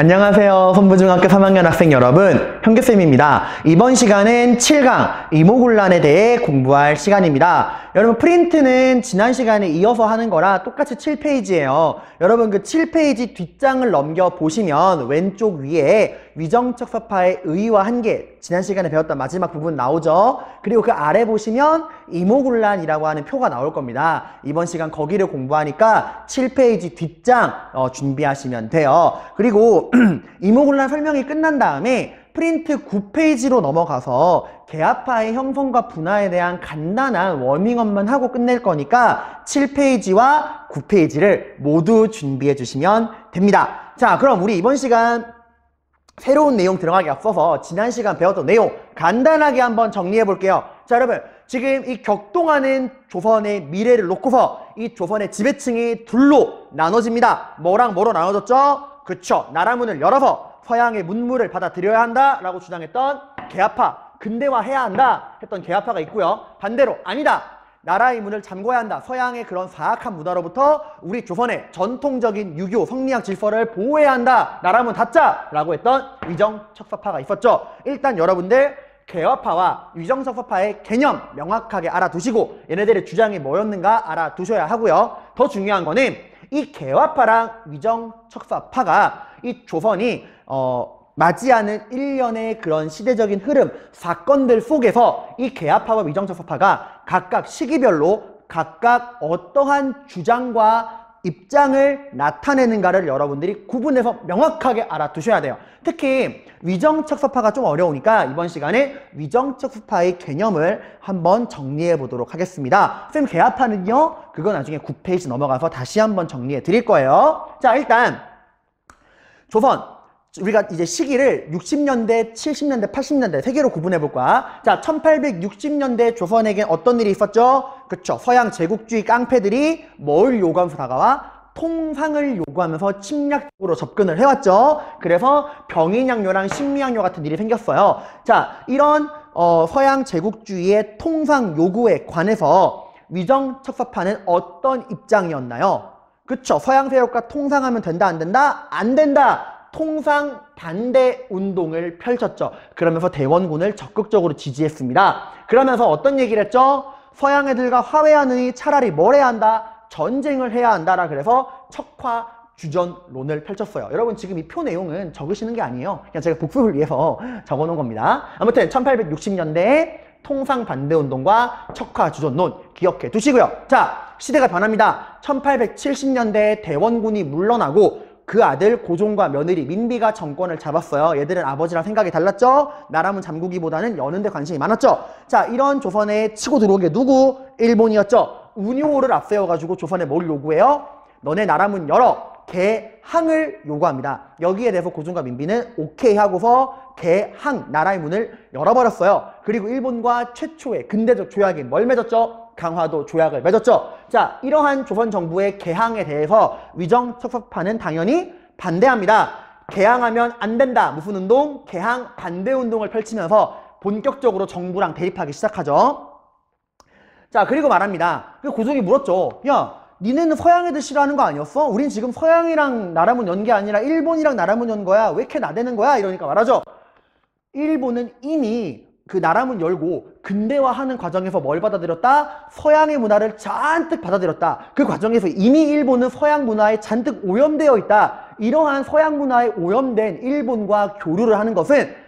안녕하세요. 선부중학교 3학년 학생 여러분, 현규쌤입니다. 이번 시간은 7강 이모군란에 대해 공부할 시간입니다. 여러분, 프린트는 지난 시간에 이어서 하는 거라 똑같이 7페이지예요. 여러분, 그 7페이지 뒷장을 넘겨보시면 왼쪽 위에 위정척 서파의 의의와 한계, 지난 시간에 배웠던 마지막 부분 나오죠. 그리고 그 아래 보시면 이모군란이라고 하는 표가 나올 겁니다. 이번 시간 거기를 공부하니까 7페이지 뒷장 준비하시면 돼요. 그리고 이모군란 설명이 끝난 다음에 프린트 9페이지로 넘어가서 개합파의 형성과 분화에 대한 간단한 워밍업만 하고 끝낼 거니까 7페이지와 9페이지를 모두 준비해 주시면 됩니다. 자, 그럼 우리 이번 시간 새로운 내용 들어가기 앞서서 지난 시간 배웠던 내용 간단하게 한번 정리해 볼게요. 자, 여러분, 지금 이 격동하는 조선의 미래를 놓고서 이 조선의 지배층이 둘로 나눠집니다. 뭐랑 뭐로 나눠졌죠? 그쵸, 나라문을 열어서 서양의 문물을 받아들여야 한다 라고 주장했던 개합파, 근대화해야 한다 했던 개합파가 있고요. 반대로 아니다, 나라의 문을 잠궈야 한다, 서양의 그런 사악한 문화로부터 우리 조선의 전통적인 유교 성리학 질서를 보호해야 한다, 나라문 닫자 라고 했던 위정척서파가 있었죠. 일단 여러분들 개화파와 위정척서파의 개념 명확하게 알아두시고 얘네들의 주장이 뭐였는가 알아두셔야 하고요. 더 중요한 거는 이 개화파랑 위정척서파가 이 조선이 맞이하는 일련의 그런 시대적인 흐름, 사건들 속에서 이 개화파와 위정척서파가 각각 시기별로 각각 어떠한 주장과 입장을 나타내는가를 여러분들이 구분해서 명확하게 알아두셔야 돼요. 특히 위정척서파가 좀 어려우니까 이번 시간에 위정척서파의 개념을 한번 정리해 보도록 하겠습니다. 쌤, 개화파는요? 그거 나중에 9페이지 넘어가서 다시 한번 정리해 드릴 거예요. 자, 일단 조선, 우리가 이제 시기를 60년대, 70년대, 80년대 세 개로 구분해 볼 거야. 자, 1860년대 조선에겐 어떤 일이 있었죠? 그쵸, 서양 제국주의 깡패들이 뭘 요구하면서 다가와? 통상을 요구하면서 침략적으로 접근을 해왔죠. 그래서 병인양요랑 식민양요 같은 일이 생겼어요. 자, 이런 서양 제국주의의 통상 요구에 관해서 위정척서파는 어떤 입장이었나요? 그쵸, 서양 세력과 통상하면 된다, 안 된다? 안 된다! 통상 반대 운동을 펼쳤죠. 그러면서 대원군을 적극적으로 지지했습니다. 그러면서 어떤 얘기를 했죠? 서양 애들과 화해하느니 차라리 뭘 해야 한다? 전쟁을 해야 한다라. 그래서 척화주전론을 펼쳤어요. 여러분, 지금 이 표 내용은 적으시는 게 아니에요. 그냥 제가 복습을 위해서 적어놓은 겁니다. 아무튼 1860년대에 통상 반대 운동과 척화주전론 기억해 두시고요. 자, 시대가 변합니다. 1870년대에 대원군이 물러나고 그 아들 고종과 며느리 민비가 정권을 잡았어요. 얘들은 아버지랑 생각이 달랐죠? 나라문 잠그기보다는 여는 데 관심이 많았죠? 자, 이런 조선에 치고 들어온 게 누구? 일본이었죠. 운요호를 앞세워가지고 조선에 뭘 요구해요? 너네 나라문 열어! 개항을 요구합니다. 여기에 대해서 고종과 민비는 오케이 하고서 개항, 나라의 문을 열어버렸어요. 그리고 일본과 최초의 근대적 조약이 뭘 맺었죠? 강화도 조약을 맺었죠. 자, 이러한 조선 정부의 개항에 대해서 위정척서파는 당연히 반대합니다. 개항하면 안 된다. 무슨 운동? 개항 반대 운동을 펼치면서 본격적으로 정부랑 대립하기 시작하죠. 자, 그리고 말합니다. 그 고종이 물었죠. 야, 니네는 서양 애들 싫어하는 거 아니었어? 우린 지금 서양이랑 나라문 연 게 아니라 일본이랑 나라문 연 거야. 왜 이렇게 나대는 거야? 이러니까 말하죠. 일본은 이미 그 나라문 열고 근대화하는 과정에서 뭘 받아들였다? 서양의 문화를 잔뜩 받아들였다. 그 과정에서 이미 일본은 서양 문화에 잔뜩 오염되어 있다. 이러한 서양 문화에 오염된 일본과 교류를 하는 것은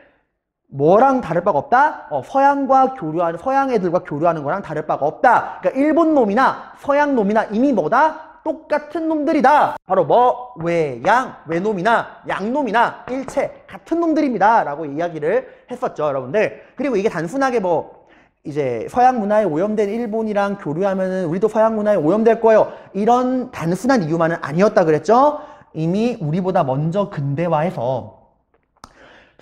뭐랑 다를 바가 없다? 서양과 교류하는, 서양 애들과 교류하는 거랑 다를 바가 없다. 그러니까 일본 놈이나 서양 놈이나 이미 뭐다? 똑같은 놈들이다. 바로 뭐? 외놈이나 양놈이나 일체 같은 놈들입니다. 라고 이야기를 했었죠, 여러분들. 그리고 이게 단순하게 뭐 이제 서양 문화에 오염된 일본이랑 교류하면은 우리도 서양 문화에 오염될 거예요. 이런 단순한 이유만은 아니었다 그랬죠? 이미 우리보다 먼저 근대화해서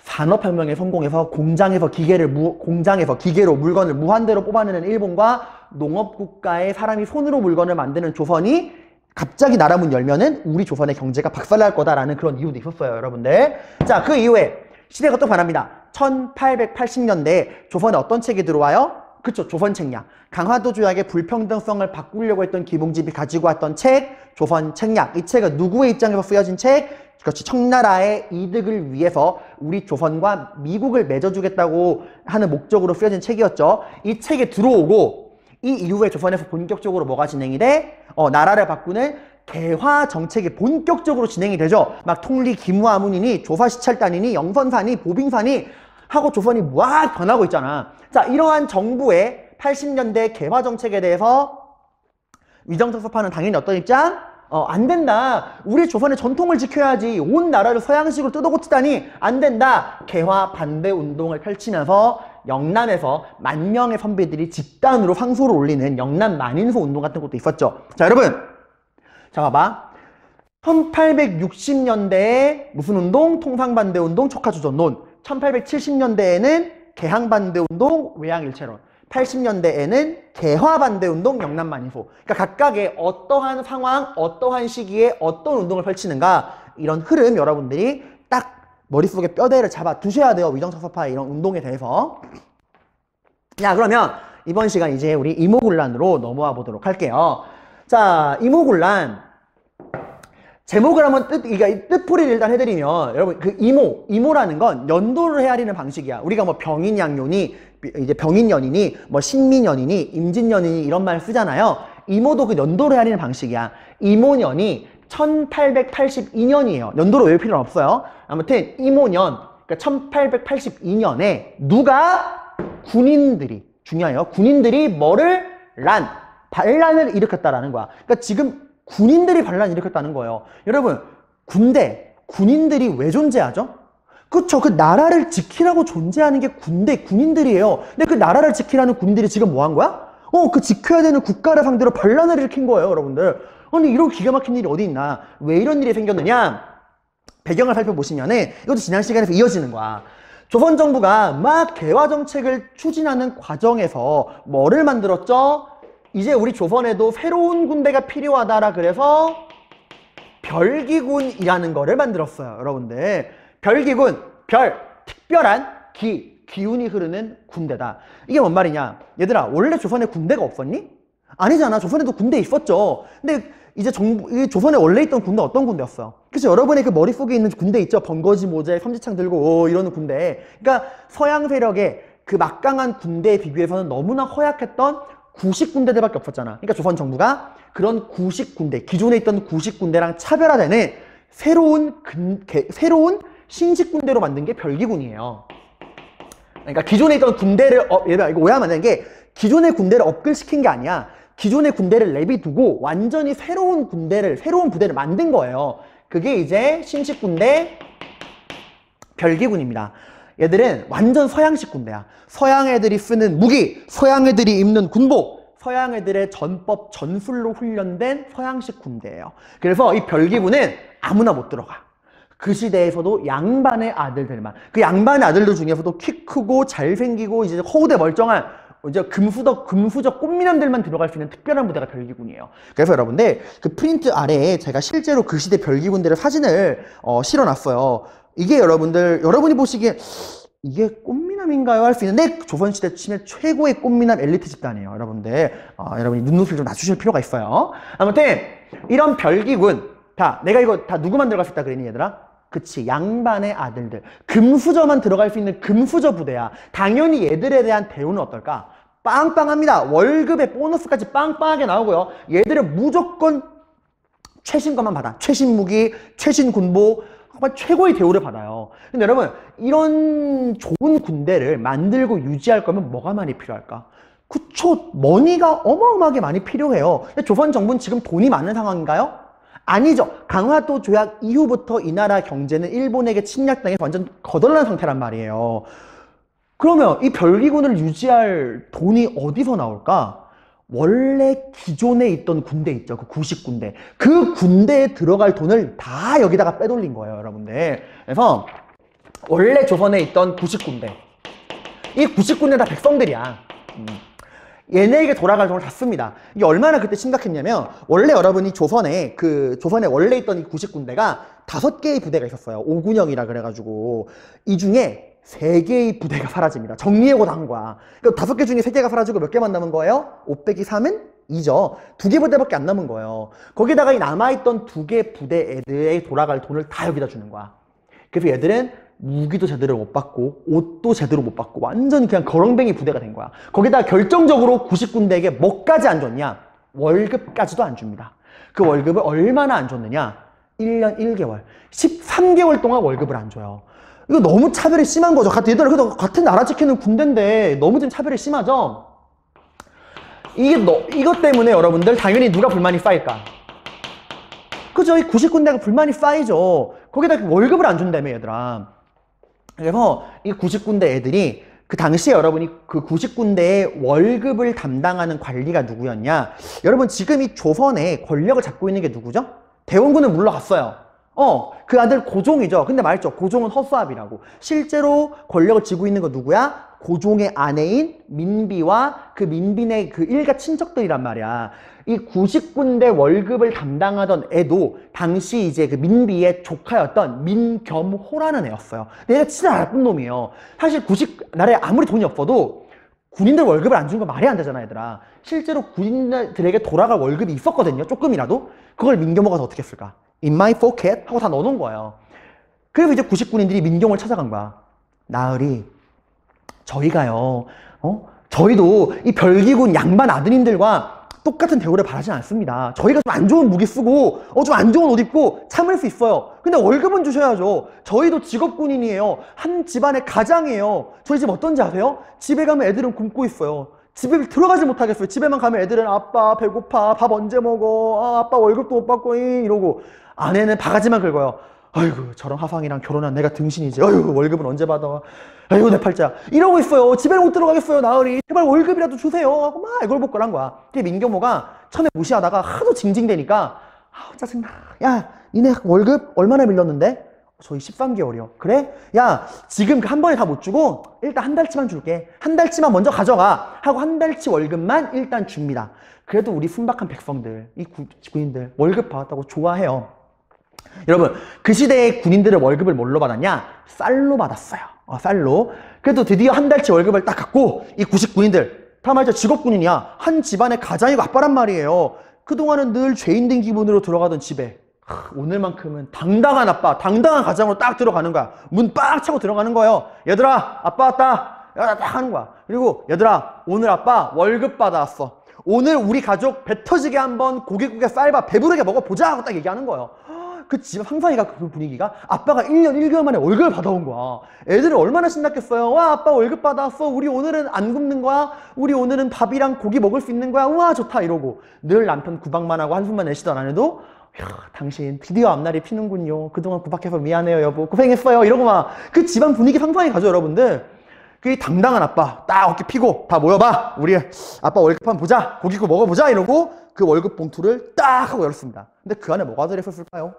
산업혁명에 성공해서 공장에서 기계로 물건을 무한대로 뽑아내는 일본과 농업국가의 사람이 손으로 물건을 만드는 조선이 갑자기 나라문 열면은 우리 조선의 경제가 박살날 거다라는 그런 이유도 있었어요, 여러분들. 자, 그 이후에 시대가 또 변합니다. 1880년대에 조선에 어떤 책이 들어와요? 그쵸, 조선책략. 강화도 조약의 불평등성을 바꾸려고 했던 김웅집이 가지고 왔던 책, 조선책략. 이 책은 누구의 입장에서 쓰여진 책? 그렇지, 청나라의 이득을 위해서 우리 조선과 미국을 맺어주겠다고 하는 목적으로 쓰여진 책이었죠. 이 책에 들어오고 이 이후에 조선에서 본격적으로 뭐가 진행이 돼? 나라를 바꾸는 개화 정책이 본격적으로 진행이 되죠. 막 통리 기무아문이니 조사시찰단이니 영선사니 보빙사니 하고 조선이 막 변하고 있잖아. 자, 이러한 정부의 80년대 개화 정책에 대해서 위정석 서파는 당연히 어떤 입장? 안 된다. 우리 조선의 전통을 지켜야지. 온 나라를 서양식으로 뜯어고치다니 안 된다. 개화 반대 운동을 펼치면서 영남에서 만 명의 선비들이 집단으로 황소를 올리는 영남 만인소 운동 같은 것도 있었죠. 자, 여러분. 자, 봐봐. 1860년대에 무슨 운동? 통상반대 운동, 촉화주전론. 1870년대에는 개항반대 운동, 외양일체론. 80년대에는 개화반대 운동, 영남만인소. 그러니까 각각의 어떠한 상황, 어떠한 시기에 어떤 운동을 펼치는가, 이런 흐름 여러분들이 딱 머릿속에 뼈대를 잡아 두셔야 돼요. 위정석 서파의 이런 운동에 대해서. 자, 그러면 이번 시간 이제 우리 이모군란으로 넘어와 보도록 할게요. 자, 이모군란. 제목을 한번 뜻풀이를 일단 해드리면, 여러분, 그 이모라는 건 연도를 헤아리는 방식이야. 우리가 뭐 병인양요니, 이제 병인년이니, 뭐 신민년이니, 임진년이니 이런 말 쓰잖아요. 이모도 그 연도를 헤아리는 방식이야. 이모년이 1882년이에요. 연도로 외울 필요는 없어요. 아무튼 이모년, 그러니까 1882년에 누가? 군인들이, 중요해요. 군인들이 뭐를? 반란을 일으켰다라는 거야. 그러니까 지금 군인들이 반란을 일으켰다는 거예요. 여러분, 군인들이 왜 존재하죠? 그쵸, 그 나라를 지키라고 존재하는 게 군인들이에요. 근데 그 나라를 지키라는 군인들이 지금 뭐 한 거야? 그 지켜야 되는 국가를 상대로 반란을 일으킨 거예요, 여러분들. 아니, 이런 기가 막힌 일이 어디 있나? 왜 이런 일이 생겼느냐? 배경을 살펴보시면은 이것도 지난 시간에서 이어지는 거야. 조선 정부가 막 개화 정책을 추진하는 과정에서 뭐를 만들었죠? 이제 우리 조선에도 새로운 군대가 필요하다라 그래서 별기군이라는 거를 만들었어요, 여러분들. 별기군, 특별한 기운이 흐르는 군대다. 이게 뭔 말이냐? 얘들아, 원래 조선에 군대가 없었니? 아니잖아. 조선에도 군대 있었죠. 근데 이제 조선에 원래 있던 군대 어떤 군대였어요? 그쵸? 여러분의 그 머릿속에 있는 군대 있죠? 번거지 모자에 섬지창 들고 이러는 군대. 그러니까 서양 세력의 그 막강한 군대에 비교해서는 너무나 허약했던 구식 군대들밖에 없었잖아. 그러니까 조선 정부가 그런 구식 군대, 기존에 있던 구식 군대랑 차별화되는 새로운 신식 군대로 만든 게 별기군이에요. 그러니까 기존에 있던 군대를 얘들아, 이거 오해하면 안 되는 게 기존의 군대를 업글시킨 게 아니야. 기존의 군대를 내비두고 완전히 새로운 부대를 만든 거예요. 그게 이제 신식 군대 별기군입니다. 얘들은 완전 서양식 군대야. 서양 애들이 쓰는 무기, 서양 애들이 입는 군복, 서양 애들의 전법, 전술로 훈련된 서양식 군대예요. 그래서 이 별기군은 아무나 못 들어가. 그 시대에서도 양반의 아들들만, 그 양반의 아들들 중에서도 키 크고 잘생기고 이제 허우대 멀쩡한 이제 금수저 꽃미남들만 들어갈 수 있는 특별한 부대가 별기군이에요. 그래서 여러분들 그 프린트 아래에 제가 실제로 그 시대 별기군들의 사진을 실어놨어요. 이게 여러분이 보시기에 이게 꽃미남인가요? 할 수 있는데 조선시대 치면 최고의 꽃미남 엘리트 집단이에요, 여러분들. 여러분이 눈높이를 좀 낮추실 필요가 있어요. 아무튼 이런 별기군, 내가 이거 다 누구만 들어갈 수 있다 그랬니, 얘들아? 그치, 양반의 아들들. 금수저만 들어갈 수 있는 금수저 부대야. 당연히 얘들에 대한 대우는 어떨까? 빵빵합니다. 월급에 보너스까지 빵빵하게 나오고요. 얘들은 무조건 최신 것만 받아. 최신 무기, 최신 군복, 정말 최고의 대우를 받아요. 근데 여러분, 이런 좋은 군대를 만들고 유지할 거면 뭐가 많이 필요할까? 그쵸, 머니가 어마어마하게 많이 필요해요. 근데 조선 정부는 지금 돈이 많은 상황인가요? 아니죠. 강화도 조약 이후부터 이 나라 경제는 일본에게 침략당해서 완전 거덜난 상태란 말이에요. 그러면 이 별기군을 유지할 돈이 어디서 나올까? 원래 기존에 있던 군대 있죠. 그 구식군대. 그 군대에 들어갈 돈을 다 여기다가 빼돌린 거예요, 여러분들. 그래서 원래 조선에 있던 구식군대. 이 구식군대 다 백성들이야. 얘네에게 돌아갈 돈을 다 씁니다. 이게 얼마나 그때 심각했냐면, 원래 여러분이 조선에 원래 있던 이 구식군대가 5개의 부대가 있었어요. 오군영이라 그래가지고. 이 중에 3개의 부대가 사라집니다. 정리해고 당한 거야. 그러니까 5개 중에 3개가 사라지고 몇 개만 남은 거예요? 5 빼기 3은 2죠. 2개 부대밖에 안 남은 거예요. 거기다가 이 남아있던 2개 부대 애들에 돌아갈 돈을 다 여기다 주는 거야. 그래서 얘들은 무기도 제대로 못 받고 옷도 제대로 못 받고 완전 그냥 거렁뱅이 부대가 된 거야. 거기다가 결정적으로 90군데에게 뭐까지 안 줬냐? 월급까지도 안 줍니다. 그 월급을 얼마나 안 줬느냐? 1년 1개월, 13개월 동안 월급을 안 줘요. 이거 너무 차별이 심한 거죠. 얘들아, 그래도 같은 나라 지키는 군대인데 너무 좀 차별이 심하죠? 이것 때문에 여러분들 당연히 누가 불만이 쌓일까? 그죠? 이 90군데가 불만이 쌓이죠. 거기다 월급을 안 준다며, 얘들아. 그래서 이 90군데 애들이 그 당시에 여러분이 그 90군데의 월급을 담당하는 관리가 누구였냐? 여러분 지금 이 조선에 권력을 잡고 있는 게 누구죠? 대원군은 물러갔어요. 그 아들 고종이죠. 근데 말했죠. 고종은 허수아비라고. 실제로 권력을 쥐고 있는 거 누구야? 고종의 아내인 민비와 그 민빈의 그 일가 친척들이란 말이야. 이 90군데 월급을 담당하던 애도 당시 이제 그 민비의 조카였던 민겸호라는 애였어요. 근데 얘가 진짜 나쁜 놈이에요. 사실 나라에 아무리 돈이 없어도 군인들 월급을 안 주는 거 말이 안 되잖아, 얘들아. 실제로 군인들에게 돌아갈 월급이 있었거든요. 조금이라도. 그걸 민겸호가 더 어떻게 했을까? In my pocket 하고 다 넣어놓은 거예요. 그래서 이제 90군인들이 민경을 찾아간 거야. 나으리, 저희가요, 저희도 이 별기군 양반 아드님들과 똑같은 대우를 바라지 않습니다. 저희가 좀 안 좋은 무기 쓰고 좀 안 좋은 옷 입고 참을 수 있어요. 근데 월급은 주셔야죠. 저희도 직업군인이에요. 한 집안의 가장이에요. 저희 집 어떤지 아세요? 집에 가면 애들은 굶고 있어요. 집에 들어가지 못하겠어요. 집에만 가면 애들은 아빠 배고파, 밥 언제 먹어, 아빠 월급도 못 받고 이러고, 아내는 바가지만 긁어요. 아이고 저런 화상이랑 결혼한 내가 등신이지. 아이고 월급은 언제 받아. 아이고 내 팔자. 이러고 있어요. 집에는 못 들어가겠어요. 나으리 제발 월급이라도 주세요 하고 막 애걸복걸 한 거야. 근데 민경호가 처음에 무시하다가 하도 징징대니까 짜증나. 야 니네 월급 얼마나 밀렸는데? 저희 13개월이요. 그래? 야 지금 한 번에 다 못 주고 일단 한 달치만 줄게. 한 달치만 먼저 가져가 하고 한 달치 월급만 일단 줍니다. 그래도 우리 순박한 백성들, 이 군인들 월급 받았다고 좋아해요. 여러분 그 시대의 군인들의 월급을 뭘로 받았냐? 쌀로 받았어요. 쌀로. 그래도 드디어 한 달치 월급을 딱 갖고 이 90군인들 다 말이죠. 직업군인이야. 한 집안의 가장이고 아빠란 말이에요. 그동안은 늘 죄인된 기분으로 들어가던 집에 오늘만큼은 당당한 아빠, 당당한 가장으로 딱 들어가는 거야. 문 빡 차고 들어가는 거예요. 얘들아 아빠 왔다. 야, 딱 하는 거야. 그리고 얘들아 오늘 아빠 월급 받아왔어. 오늘 우리 가족 배 터지게 한번 고깃국에 쌀밥 배부르게 먹어보자 하고 딱 얘기하는 거예요. 그 집 상상이가 그 분위기가 아빠가 1년 1개월 만에 월급을 받아온 거야. 애들은 얼마나 신났겠어요. 와 아빠 월급 받아왔어. 우리 오늘은 안 굶는 거야. 우리 오늘은 밥이랑 고기 먹을 수 있는 거야. 우와 좋다 이러고 늘 남편 구박만 하고 한숨만 내쉬던 아내도 야, 당신 드디어 앞날이 피는군요. 그동안 구박해서 미안해요 여보. 고생했어요. 이러고 막 그 집안 분위기 상상이 가죠 여러분들. 그 당당한 아빠 딱 어깨 피고 다 모여봐. 우리 아빠 월급 한번 보자. 고기국 먹어보자 이러고 그 월급 봉투를 딱 하고 열었습니다. 근데 그 안에 뭐가 들어있었을까요?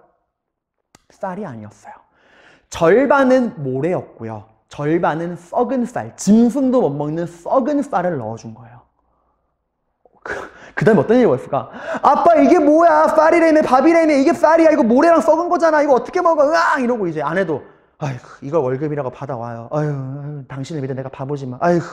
쌀이 아니었어요. 절반은 모래였고요. 절반은 썩은 쌀, 짐승도 못 먹는 썩은 쌀을 넣어준 거예요. 그 다음에 어떤 일이 벌었을까? 아빠 이게 뭐야? 쌀이라며 밥이라며 이게 쌀이야. 이거 모래랑 썩은 거잖아. 이거 어떻게 먹어? 으악! 이러고 이제 아내도 아이고 이걸 월급이라고 받아와요. 아유 당신을 믿어 내가 바보지만 아이고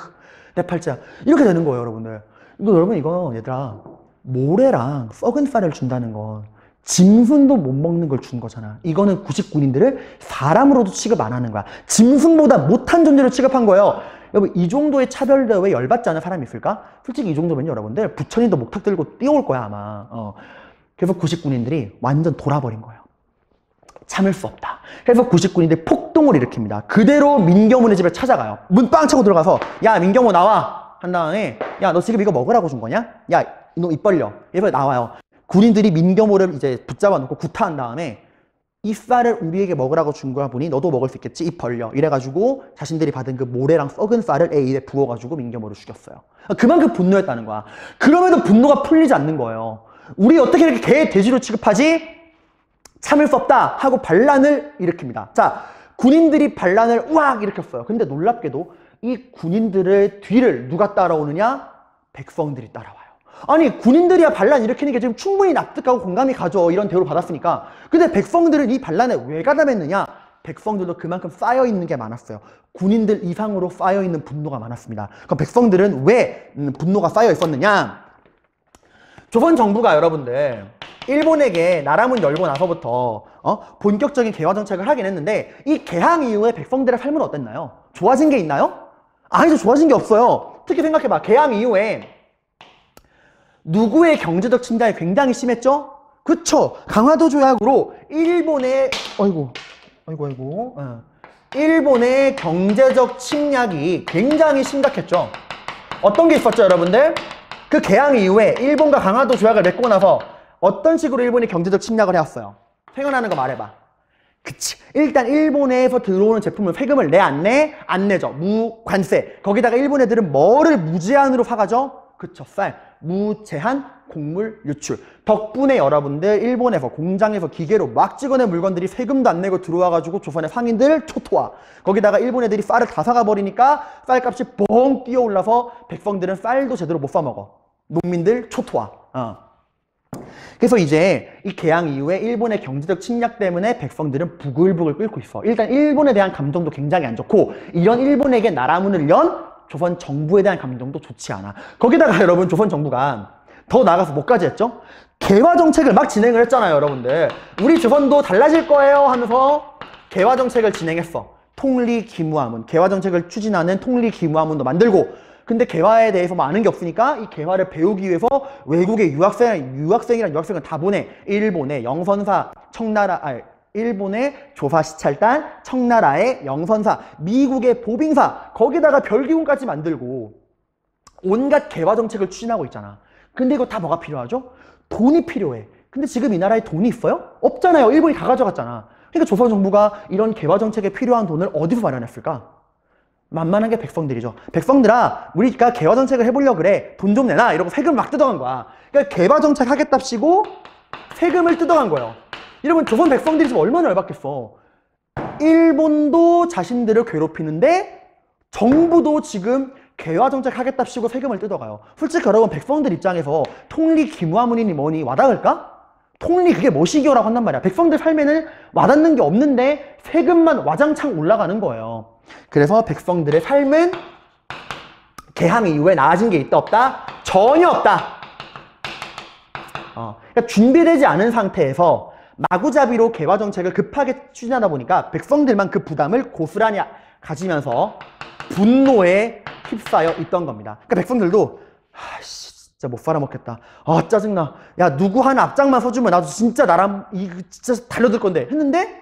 내 팔자. 이렇게 되는 거예요 여러분들. 이거 얘들아 모래랑 썩은 쌀을 준다는 건 짐승도 못 먹는 걸 준 거잖아. 이거는 90군인들을 사람으로도 취급 안 하는 거야. 짐승보다 못한 존재로 취급한 거예요. 여러분 이 정도의 차별대우에 열받지 않은 사람이 있을까? 솔직히 이 정도면 여러분들 부처님도 목탁 들고 뛰어올 거야 아마. 그래서 90군인들이 완전 돌아버린 거예요. 참을 수 없다. 그래서 90군인들이 폭동을 일으킵니다. 그대로 민경훈의 집에 찾아가요. 문 빵 차고 들어가서 야 민경호 나와 한 다음에 야 너 지금 이거 먹으라고 준 거냐? 야 너 입 벌려. 이래서 나와요. 군인들이 민경호를 이제 붙잡아 놓고 구타한 다음에 이 쌀을 우리에게 먹으라고 준 거야 보니 너도 먹을 수 있겠지? 입 벌려. 이래가지고 자신들이 받은 그 모래랑 썩은 쌀을 애 입에 부어가지고 민경호를 죽였어요. 그만큼 분노했다는 거야. 그럼에도 분노가 풀리지 않는 거예요. 우리 어떻게 이렇게 개 돼지로 취급하지? 참을 수 없다 하고 반란을 일으킵니다. 자, 군인들이 반란을 우악 일으켰어요. 근데 놀랍게도 이 군인들의 뒤를 누가 따라오느냐? 백성들이 따라와요. 아니 군인들이야 반란 일으키는 게 지금 충분히 납득하고 공감이 가죠. 이런 대우를 받았으니까. 근데 백성들은 이 반란에 왜 가담했느냐? 백성들도 그만큼 쌓여있는 게 많았어요. 군인들 이상으로 쌓여있는 분노가 많았습니다. 그럼 백성들은 왜 분노가 쌓여 있었느냐? 조선 정부가 여러분들 일본에게 나라문 열고 나서부터 본격적인 개화 정책을 하긴 했는데 이 개항 이후에 백성들의 삶은 어땠나요? 좋아진 게 있나요? 아니죠. 좋아진 게 없어요. 특히 생각해봐. 개항 이후에 누구의 침략이 굉장히 심했죠? 그쵸. 강화도 조약으로 일본의 일본의 경제적 침략이 굉장히 심각했죠. 어떤 게 있었죠, 여러분들? 그 개항 이후에 일본과 강화도 조약을 맺고 나서 어떤 식으로 일본이 경제적 침략을 해왔어요? 생각나는 거 말해봐. 그치. 일단 일본에서 들어오는 제품은 세금을 내 안 내? 안 내죠. 무관세. 거기다가 일본 애들은 뭐를 무제한으로 사가죠? 그쵸. 쌀. 무제한 곡물 유출. 덕분에 여러분들 일본에서 공장에서 기계로 막 찍어낸 물건들이 세금도 안 내고 들어와가지고 조선의 상인들 초토화. 거기다가 일본 애들이 쌀을 다 사가 버리니까 쌀값이 뻥 뛰어올라서 백성들은 쌀도 제대로 못 사먹어. 농민들 초토화. 그래서 이제 이 개항 이후에 일본의 경제적 침략 때문에 백성들은 부글부글 끓고 있어. 일단 일본에 대한 감정도 굉장히 안 좋고 이런 일본에게 나라문을 연 조선 정부에 대한 감정도 좋지 않아. 거기다가 여러분 조선 정부가 더 나아가서 뭐까지 했죠? 개화 정책을 막 진행을 했잖아요, 여러분들. 우리 조선도 달라질 거예요 하면서 개화 정책을 진행했어. 통리기무하문, 개화 정책을 추진하는 통리기무하문도 만들고. 근데 개화에 대해서 뭐 아는 게 없으니까 이 개화를 배우기 위해서 외국의 유학생이랑 유학생을 다 보내. 일본의 영선사, 일본의 조사시찰단, 청나라의 영선사, 미국의 보빙사, 거기다가 별기군까지 만들고 온갖 개화 정책을 추진하고 있잖아. 근데 이거 다 뭐가 필요하죠? 돈이 필요해. 근데 지금 이 나라에 돈이 있어요? 없잖아요. 일본이 다 가져갔잖아. 그러니까 조선 정부가 이런 개화 정책에 필요한 돈을 어디서 마련했을까? 만만한 게 백성들이죠. 백성들아, 우리가 개화 정책을 해보려고 그래. 돈 좀 내놔. 이러고 세금 막 뜯어간 거야. 그러니까 개화 정책 하겠답시고 세금을 뜯어간 거예요. 여러분, 조선 백성들이 지금 얼마나 열받겠어. 일본도 자신들을 괴롭히는데 정부도 지금 개화 정책 하겠답시고 세금을 뜯어가요. 솔직히 여러분, 백성들 입장에서 통리기무하문이니 뭐니 와닿을까? 통리 그게 뭐시기요라고 한단 말이야. 백성들 삶에는 와닿는 게 없는데 세금만 와장창 올라가는 거예요. 그래서 백성들의 삶은 개항 이후에 나아진 게 있다 없다? 전혀 없다. 그러니까 준비되지 않은 상태에서 마구잡이로 개화 정책을 급하게 추진하다 보니까 백성들만 그 부담을 고스란히 가지면서 분노에 휩싸여 있던 겁니다. 그러니까 백성들도 진짜 못 살아먹겠다. 짜증나. 야, 누구 하나 앞장만 서주면 나도 진짜 나랑 진짜 달려들 건데 했는데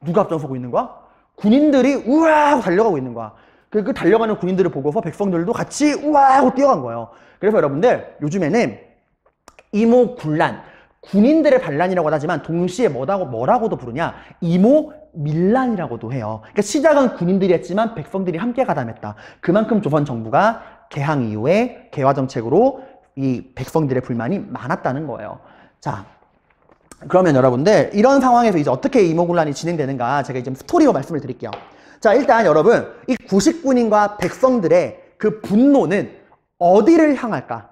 누가 앞장서고 있는 거야? 군인들이 우와 하고 달려가고 있는 거야. 그 달려가는 군인들을 보고서 백성들도 같이 우와 하고 뛰어간 거예요. 그래서 여러분들 요즘에는 이모군란, 군인들의 반란이라고 하지만 동시에 뭐라고도 부르냐? 이모밀란이라고도 해요. 그러니까 시작은 군인들이 했지만 백성들이 함께 가담했다. 그만큼 조선 정부가 개항 이후에 개화 정책으로 이 백성들의 불만이 많았다는 거예요. 자, 그러면 여러분들 이런 상황에서 이제 어떻게 이모군란이 진행되는가 제가 이제 스토리로 말씀을 드릴게요. 자, 일단 여러분 이 구식군인과 백성들의 그 분노는 어디를 향할까?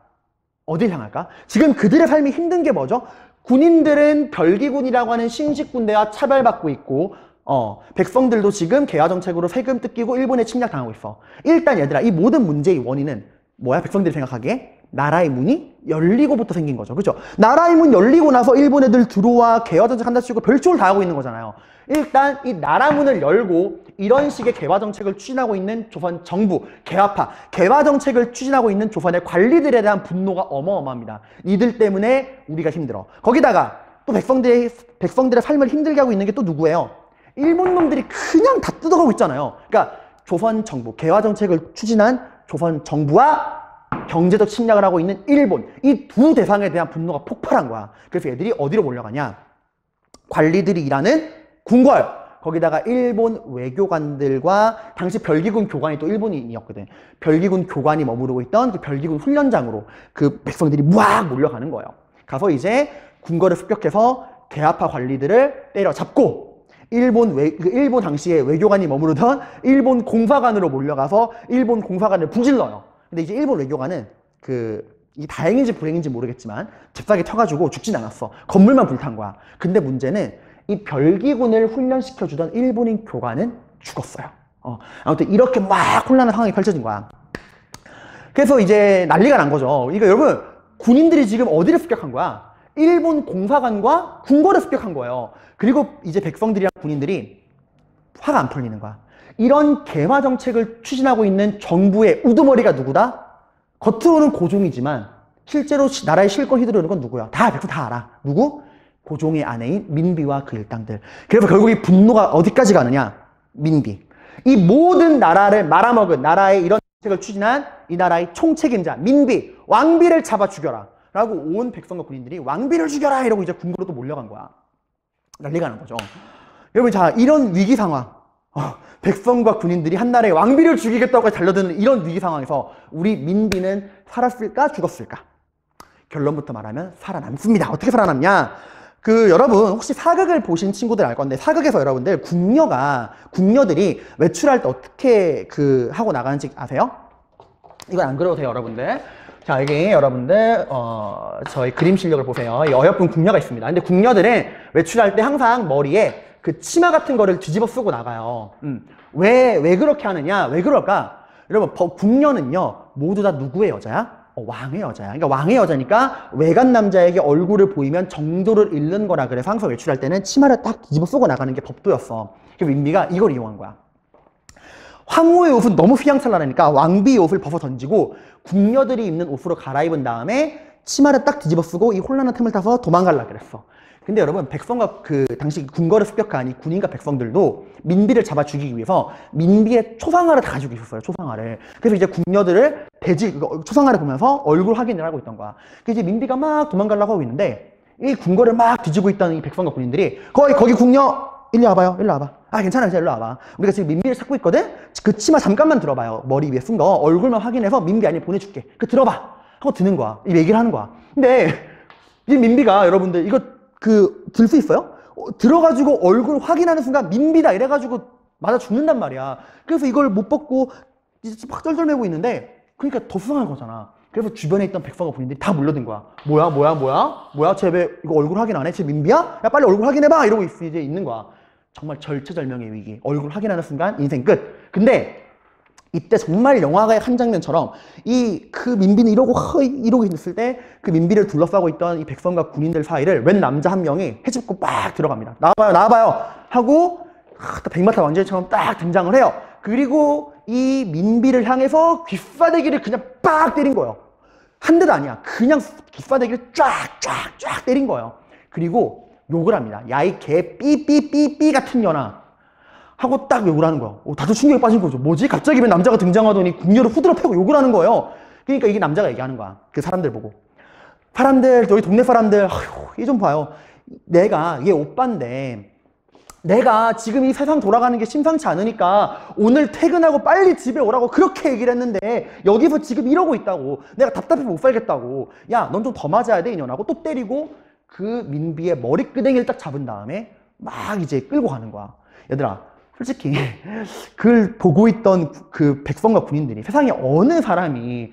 어딜 향할까? 지금 그들의 삶이 힘든 게 뭐죠? 군인들은 별기군이라고 하는 신식군대와 차별받고 있고 백성들도 지금 개화 정책으로 세금 뜯기고 일본에 침략당하고 있어. 일단 얘들아, 이 모든 문제의 원인은 뭐야? 백성들이 생각하기에 나라의 문이 열리고부터 생긴 거죠. 그렇죠? 나라의 문 열리고 나서 일본 애들 들어와 개화 정책 한다 치고 별초를 다 하고 있는 거잖아요. 일단 이 나라 문을 열고 이런 식의 개화 정책을 추진하고 있는 조선 정부, 개화파, 개화 정책을 추진하고 있는 조선의 관리들에 대한 분노가 어마어마합니다. 이들 때문에 우리가 힘들어. 거기다가 또 백성들의 삶을 힘들게 하고 있는 게 또 누구예요? 일본 놈들이 그냥 다 뜯어가고 있잖아요. 그러니까 조선 정부, 개화 정책을 추진한 조선 정부와 경제적 침략을 하고 있는 일본, 이 두 대상에 대한 분노가 폭발한 거야. 그래서 애들이 어디로 몰려가냐? 관리들이 일하는 궁궐, 거기다가 일본 외교관들과 당시 별기군 교관이 또 일본인이었거든. 별기군 교관이 머무르고 있던 그 별기군 훈련장으로 그 백성들이 막 몰려가는 거예요. 가서 이제 궁궐을 습격해서 개화파 관리들을 때려잡고 일본 당시에 외교관이 머무르던 일본 공사관으로 몰려가서 일본 공사관을 부질러요. 근데 이제 일본 외교관은 이 다행인지 불행인지 모르겠지만 잽싸게 쳐가지고 죽진 않았어. 건물만 불탄 거야. 근데 문제는 이 별기군을 훈련시켜주던 일본인 교관은 죽었어요. 아무튼 이렇게 막 혼란한 상황이 펼쳐진 거야. 그래서 이제 난리가 난 거죠. 이거 여러분, 군인들이 지금 어디를 습격한 거야? 일본 공사관과 궁궐을 습격한 거예요. 그리고 이제 백성들이랑 군인들이 화가 안 풀리는 거야. 이런 개화 정책을 추진하고 있는 정부의 우두머리가 누구다? 겉으로는 고종이지만 실제로 나라의 실권 휘두르는 건 누구야? 다 백성 다 알아. 누구? 고종의 아내인 민비와 그 일당들. 그래서 결국 이 분노가 어디까지 가느냐? 민비. 이 모든 나라를 말아먹은 나라의 이런 정책을 추진한 이 나라의 총책임자 민비, 왕비를 잡아 죽여라 라고 온 백성과 군인들이 왕비를 죽여라 이러고 이제 궁궐로 또 몰려간 거야. 난리가 난 거죠. 여러분, 자, 이런 위기 상황, 백성과 군인들이 한나라의 왕비를 죽이겠다고 달려드는 이런 위기 상황에서 우리 민비는 살았을까 죽었을까? 결론부터 말하면 살아남습니다. 어떻게 살아남냐? 여러분 혹시 사극을 보신 친구들 알 건데, 사극에서 여러분들 궁녀들이 외출할 때 어떻게 하고 나가는지 아세요? 이건 안 그려도 돼요, 여러분들. 자, 여기 여러분들 저희 그림 실력을 보세요. 이 어여쁜 궁녀가 있습니다. 근데 궁녀들은 외출할 때 항상 머리에 그 치마 같은 거를 뒤집어 쓰고 나가요. 왜 그렇게 하느냐? 왜 그럴까? 여러분, 궁녀는요 모두 다 누구의 여자야? 왕의 여자야. 그러니까 왕의 여자니까 외간 남자에게 얼굴을 보이면 정도를 잃는 거라. 그래서 항상 외출할 때는 치마를 딱 뒤집어 쓰고 나가는 게 법도였어. 그래서 민비가 이걸 이용한 거야. 황후의 옷은 너무 휘황찬란하니까 왕비의 옷을 벗어 던지고 궁녀들이 입는 옷으로 갈아입은 다음에 치마를 딱 뒤집어 쓰고 이 혼란한 틈을 타서 도망가려고 그랬어. 근데 여러분, 백성과 당시 궁궐을 습격한 이 군인과 백성들도 민비를 잡아 죽이기 위해서 민비의 초상화를 다 가지고 있었어요. 초상화를. 그래서 이제 궁녀들을 초상화를 보면서 얼굴 확인을 하고 있던 거야. 그래서 이제 민비가 막 도망가려고 하고 있는데 이 궁궐을 막 뒤지고 있다는 이 백성과 군인들이 거기 궁녀 일로 와봐요. 일로 와봐. 아, 괜찮아. 일로 와봐. 우리가 지금 민비를 찾고 있거든? 그 치마 잠깐만 들어봐요. 머리 위에 쓴 거. 얼굴만 확인해서 민비 아니면 보내줄게. 들어봐. 하고 드는 거야. 이 얘기를 하는 거야. 근데 이 민비가 여러분들 이거 들 수 있어요? 들어가지고 얼굴 확인하는 순간 민비다 이래가지고 맞아 죽는단 말이야. 그래서 이걸 못 벗고 이제 막 쩔쩔매고 있는데, 그러니까 더 수상한 거잖아. 그래서 주변에 있던 백성과 군인들이 다 몰려든 거야. 뭐야? 쟤 왜 이거 얼굴 확인 안 해? 쟤 민비야? 야, 빨리 얼굴 확인해봐! 이러고 이제 있는 거야. 정말 절체절명의 위기. 얼굴 확인하는 순간 인생 끝. 근데 이때 정말 영화의 한 장면처럼 민비는 이러고 있을 때 그 민비를 둘러싸고 있던 이 백성과 군인들 사이를 웬 남자 한 명이 헤집고 빡 들어갑니다. 나와봐요 하고 백마탄 왕자님처럼 딱 등장을 해요. 그리고 이 민비를 향해서 귀싸대기를 그냥 빡 때린 거예요. 한 대도 아니야. 그냥 귀싸대기를 쫙 때린 거예요. 그리고 욕을 합니다. 야, 이 개 삐 같은 년아 하고 딱 욕을 하는 거야. 다들 충격에 빠진 거죠. 뭐지? 갑자기 왜 남자가 등장하더니 궁녀를 후드려 패고 욕을 하는 거예요. 그러니까 이게 남자가 얘기하는 거야. 그 사람들 보고. 여기 동네 사람들, 얘 좀 봐요. 얘 오빠인데, 내가 지금 이 세상 돌아가는 게 심상치 않으니까 오늘 퇴근하고 빨리 집에 오라고 그렇게 얘기를 했는데 여기서 지금 이러고 있다고. 내가 답답해서 못 살겠다고. 야, 넌 좀 더 맞아야 돼, 이년하고 또 때리고 그 민비의 머리끄댕이를 딱 잡은 다음에 막 이제 끌고 가는 거야. 얘들아, 솔직히 그걸 보고 있던 그 백성과 군인들이 세상에 어느 사람이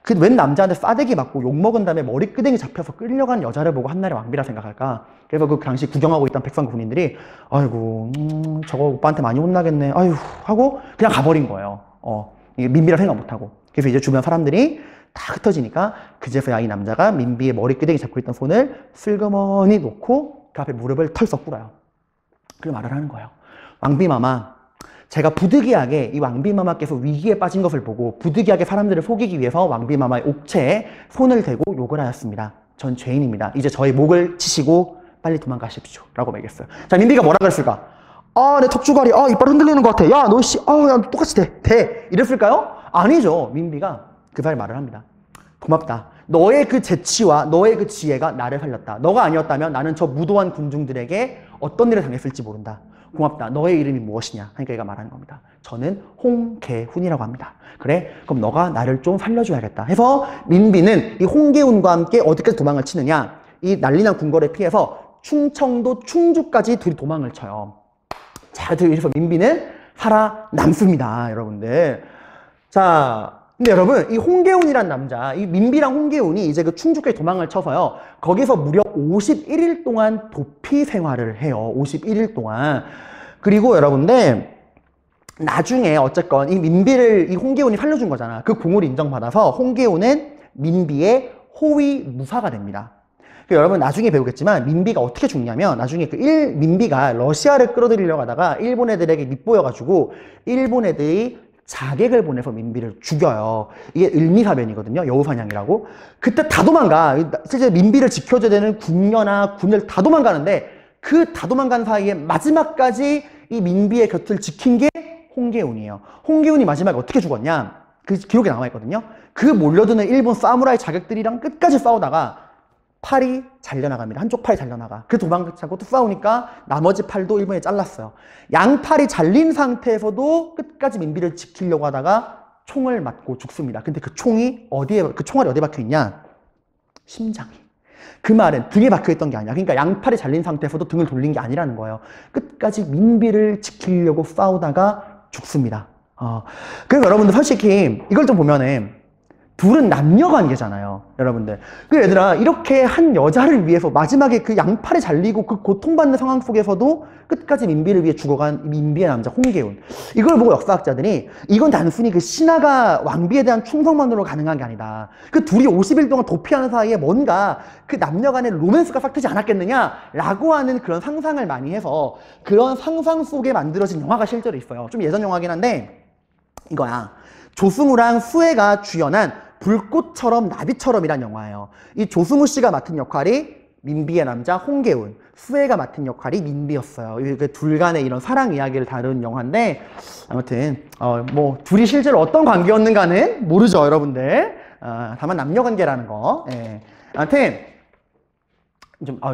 그 웬 남자한테 싸대기 맞고 욕먹은 다음에 머리끄댕이 잡혀서 끌려간 여자를 보고 한나라의 왕비라 생각할까? 그래서 그 당시 구경하고 있던 백성과 군인들이 아이고 저거 오빠한테 많이 혼나겠네 아유 하고 그냥 가버린 거예요. 이게 민비라 생각 못하고. 그래서 이제 주변 사람들이 다 흩어지니까 그제서야 이 남자가 민비의 머리끄댕이 잡고 있던 손을 슬그머니 놓고 그 앞에 무릎을 털썩 꿇어요. 그리고 말을 하는 거예요. 왕비마마, 제가 부득이하게 이 왕비마마께서 위기에 빠진 것을 보고 부득이하게 사람들을 속이기 위해서 왕비마마의 옥체에 손을 대고 욕을 하였습니다. 전 죄인입니다. 이제 저의 목을 치시고 빨리 도망가십시오 라고 얘기했어요. 자, 민비가 뭐라 그랬을까? 내 턱주가리 이빨 흔들리는 것 같아. 야, 너 야, 똑같이 대 이랬을까요? 아니죠. 민비가 그 말을 합니다. 고맙다. 너의 그 재치와 너의 그 지혜가 나를 살렸다. 너가 아니었다면 나는 저 무도한 군중들에게 어떤 일을 당했을지 모른다. 고맙다. 너의 이름이 무엇이냐? 하니까 얘가 말하는 겁니다. 저는 홍계훈이라고 합니다. 그래? 그럼 너가 나를 좀 살려줘야겠다. 해서 민비는 이 홍계훈과 함께 어디까지 도망을 치느냐? 이 난리난 궁궐에 피해서 충청도 충주까지 둘이 도망을 쳐요. 자, 그래서 민비는 살아남습니다. 여러분들. 자, 근데 여러분, 이 홍계훈이란 남자, 이 민비랑 홍계훈이 이제 그 충주까지 도망을 쳐서요. 거기서 무려 51일 동안 도피 생활을 해요. 51일 동안. 그리고 여러분들, 나중에 어쨌건 이 민비를 이 홍계훈이 살려준 거잖아. 그 공을 인정받아서 홍계훈은 민비의 호위 무사가 됩니다. 여러분 나중에 배우겠지만 민비가 어떻게 죽냐면 나중에 민비가 러시아를 끌어들이려고 하다가 일본 애들에게 밑보여가지고 일본 애들이 자객을 보내서 민비를 죽여요. 이게 을미사변이거든요. 여우사냥이라고. 그때 다 도망가. 실제 민비를 지켜줘야 되는 궁녀나 군을 다 도망가는데 그 다 도망간 사이에 마지막까지 이 민비의 곁을 지킨 게 홍계운이에요. 홍계운이 마지막에 어떻게 죽었냐? 그 기록에 남아있거든요. 그 몰려드는 일본 사무라이 자객들이랑 끝까지 싸우다가 팔이 잘려나갑니다. 한쪽 팔이 잘려나가. 그 도망치고 또 싸우니까 나머지 팔도 일본에 잘랐어요. 양팔이 잘린 상태에서도 끝까지 민비를 지키려고 하다가 총을 맞고 죽습니다. 근데 그 총알이 어디에 박혀 있냐? 심장이. 그 말은 등에 박혀 있던 게 아니야. 그러니까 양팔이 잘린 상태에서도 등을 돌린 게 아니라는 거예요. 끝까지 민비를 지키려고 싸우다가 죽습니다. 그래서 여러분들 솔직히 이걸 좀 보면은 둘은 남녀 관계잖아요, 여러분들. 그 얘들아, 이렇게 한 여자를 위해서 마지막에 그 양팔이 잘리고 그 고통받는 상황 속에서도 끝까지 민비를 위해 죽어간 민비의 남자 홍계운. 이걸 보고 역사학자들이 이건 단순히 그 신하가 왕비에 대한 충성만으로 가능한 게 아니다. 그 둘이 50일 동안 도피하는 사이에 뭔가 그 남녀 간의 로맨스가 싹트지 않았겠느냐라고 하는 그런 상상을 많이 해서 그런 상상 속에 만들어진 영화가 실제로 있어요. 좀 예전 영화긴 한데 이거야. 조승우랑 수혜가 주연한 불꽃처럼 나비처럼이란 영화예요. 이 조승우 씨가 맡은 역할이 민비의 남자 홍계운, 수혜가 맡은 역할이 민비였어요. 둘 간의 이런 사랑 이야기를 다룬 영화인데 아무튼 뭐 둘이 실제로 어떤 관계였는가는 모르죠, 여러분들. 다만 남녀 관계라는 거. 예. 아무튼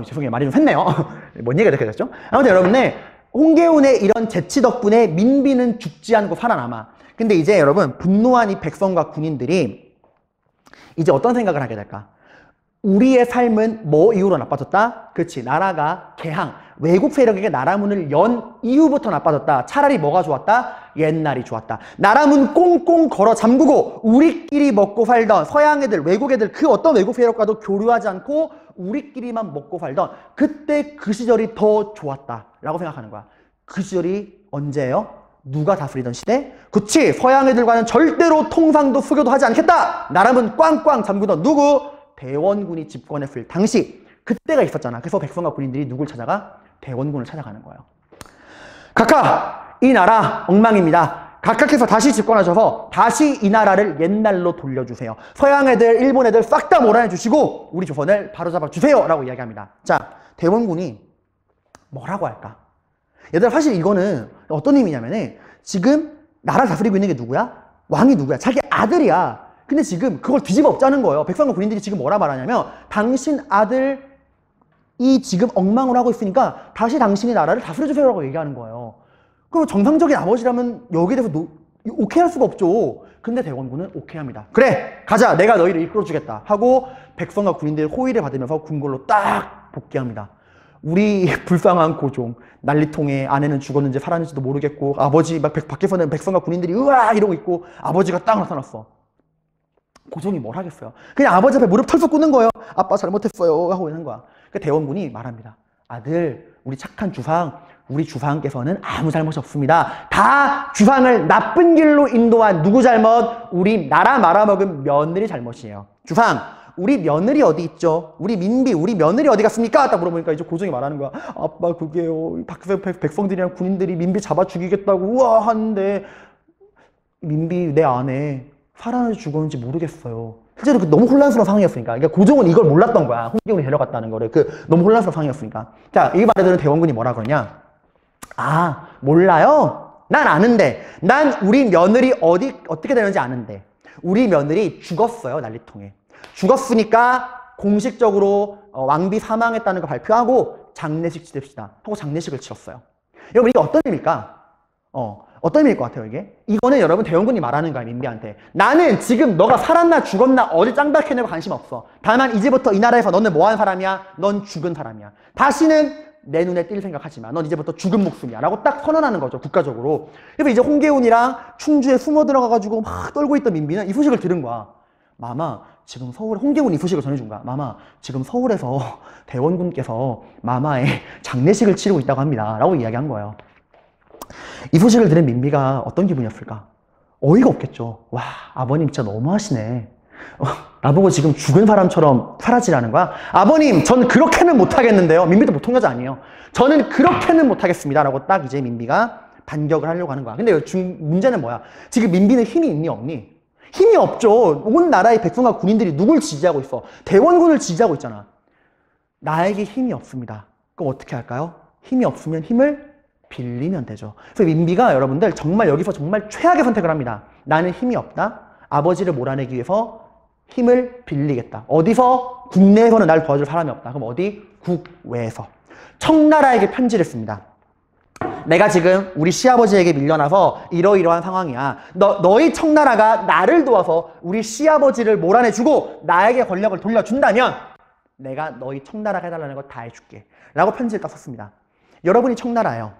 죄송해요, 말이 좀 샜네요. 뭔 얘기가 이렇게 됐죠? 아무튼 여러분들 홍계운의 이런 재치 덕분에 민비는 죽지 않고 살아남아. 근데 이제 여러분 분노한 이 백성과 군인들이 이제 어떤 생각을 하게 될까? 우리의 삶은 뭐 이후로 나빠졌다? 그렇지, 나라가 개항, 외국 세력에게 나라 문을 연 이후부터 나빠졌다. 차라리 뭐가 좋았다? 옛날이 좋았다. 나라 문 꽁꽁 걸어 잠그고 우리끼리 먹고 살던 서양 애들, 외국 애들 그 어떤 외국 세력과도 교류하지 않고 우리끼리만 먹고 살던 그때 그 시절이 더 좋았다 라고 생각하는 거야. 그 시절이 언제예요? 누가 다스리던 시대? 그치, 서양 애들과는 절대로 통상도 수교도 하지 않겠다! 나라문 꽝꽝 잠그던 누구? 대원군이 집권했을 당시 그때가 있었잖아. 그래서 백성과 군인들이 누굴 찾아가? 대원군을 찾아가는 거예요. 각하! 이 나라 엉망입니다. 각하께서 다시 집권하셔서 다시 이 나라를 옛날로 돌려주세요. 서양 애들, 일본 애들 싹 다 몰아내주시고 우리 조선을 바로잡아 주세요! 라고 이야기합니다. 자, 대원군이 뭐라고 할까? 얘들아, 사실 이거는 어떤 의미냐면은 지금 나라를 다스리고 있는 게 누구야? 왕이 누구야? 자기 아들이야. 근데 지금 그걸 뒤집어 엎자는 거예요. 백성과 군인들이 지금 뭐라 말하냐면 당신 아들이 지금 엉망을 하고 있으니까 다시 당신이 나라를 다스려주세요 라고 얘기하는 거예요. 그럼 정상적인 아버지라면 여기에 대해서 오케이 할 수가 없죠. 근데 대원군은 오케이 합니다. 그래, 가자, 내가 너희를 이끌어주겠다 하고 백성과 군인들의 호의를 받으면서 궁궐로 딱 복귀합니다. 우리 불쌍한 고종, 난리통에 아내는 죽었는지 살았는지도 모르겠고 아버지 막 밖에서는 백성과 군인들이 으아 이러고 있고 아버지가 딱 나타났어. 고종이 뭘 하겠어요? 그냥 아버지 앞에 무릎 털썩 꿇는 거예요. 아빠 잘못했어요 하고 있는 거야. 그 대원군이 말합니다. 아들, 우리 착한 주상, 우리 주상께서는 아무 잘못이 없습니다. 다 주상을 나쁜 길로 인도한 누구 잘못? 우리 나라 말아먹은 며느리 잘못이에요. 주상, 우리 며느리 어디 있죠? 우리 민비, 우리 며느리 어디 갔습니까? 딱 물어보니까 이제 고종이 말하는 거야. 아빠, 그게요. 백성들이랑 군인들이 민비 잡아 죽이겠다고 우와 하는데 민비 내 아내 살았는지 죽었는지 모르겠어요. 실제로 너무 혼란스러운 상황이었으니까. 그러니까 고종은 이걸 몰랐던 거야. 홍계운이 데려갔다는 거를. 너무 혼란스러운 상황이었으니까. 자, 이 말에 들은 대원군이 뭐라 그러냐? 아, 몰라요? 난 아는데. 난 우리 며느리 어떻게 되는지 아는데. 우리 며느리 죽었어요, 난리통에. 죽었으니까 공식적으로 왕비 사망했다는 걸 발표하고 장례식 치릅시다 하고 장례식을 치렀어요. 여러분, 이게 어떤 의미일까? 어떤 의미일 것 같아요, 이게? 이거는 여러분 대원군이 말하는 거야, 민비한테. 나는 지금 너가 살았나 죽었나 어디 짱박해내고 관심 없어. 다만 이제부터 이 나라에서 너는 뭐한 사람이야? 넌 죽은 사람이야. 다시는 내 눈에 띌 생각하지 마. 넌 이제부터 죽은 목숨이야 라고 딱 선언하는 거죠, 국가적으로. 그래서 이제 홍계운이랑 충주에 숨어 들어가가지고 막 떨고 있던 민비는 이 소식을 들은 거야. 마마, 지금 서울에 홍계운이 이 소식을 전해준 거야. 마마, 지금 서울에서 대원군께서 마마의 장례식을 치르고 있다고 합니다 라고 이야기한 거예요. 이 소식을 들은 민비가 어떤 기분이었을까? 어이가 없겠죠. 와, 아버님 진짜 너무하시네. 나보고 지금 죽은 사람처럼 사라지라는 거야? 아버님, 전 그렇게는 못하겠는데요. 민비도 보통 여자 아니에요. 저는 그렇게는 못하겠습니다. 라고 딱 이제 민비가 반격을 하려고 하는 거야. 근데 문제는 뭐야? 지금 민비는 힘이 있니 없니? 힘이 없죠. 온 나라의 백성과 군인들이 누굴 지지하고 있어? 대원군을 지지하고 있잖아. 나에게 힘이 없습니다. 그럼 어떻게 할까요? 힘이 없으면 힘을 빌리면 되죠. 그래서 민비가 여러분들 정말 여기서 정말 최악의 선택을 합니다. 나는 힘이 없다. 아버지를 몰아내기 위해서 힘을 빌리겠다. 어디서? 국내에서는 날 도와줄 사람이 없다. 그럼 어디? 국외에서. 청나라에게 편지를 씁니다. 내가 지금 우리 시아버지에게 밀려나서 이러이러한 상황이야. 너희 청나라가 나를 도와서 우리 시아버지를 몰아내주고 나에게 권력을 돌려준다면 내가 너희 청나라가 해달라는 거 다 해줄게. 라고 편지를 딱 썼습니다. 여러분이 청나라예요.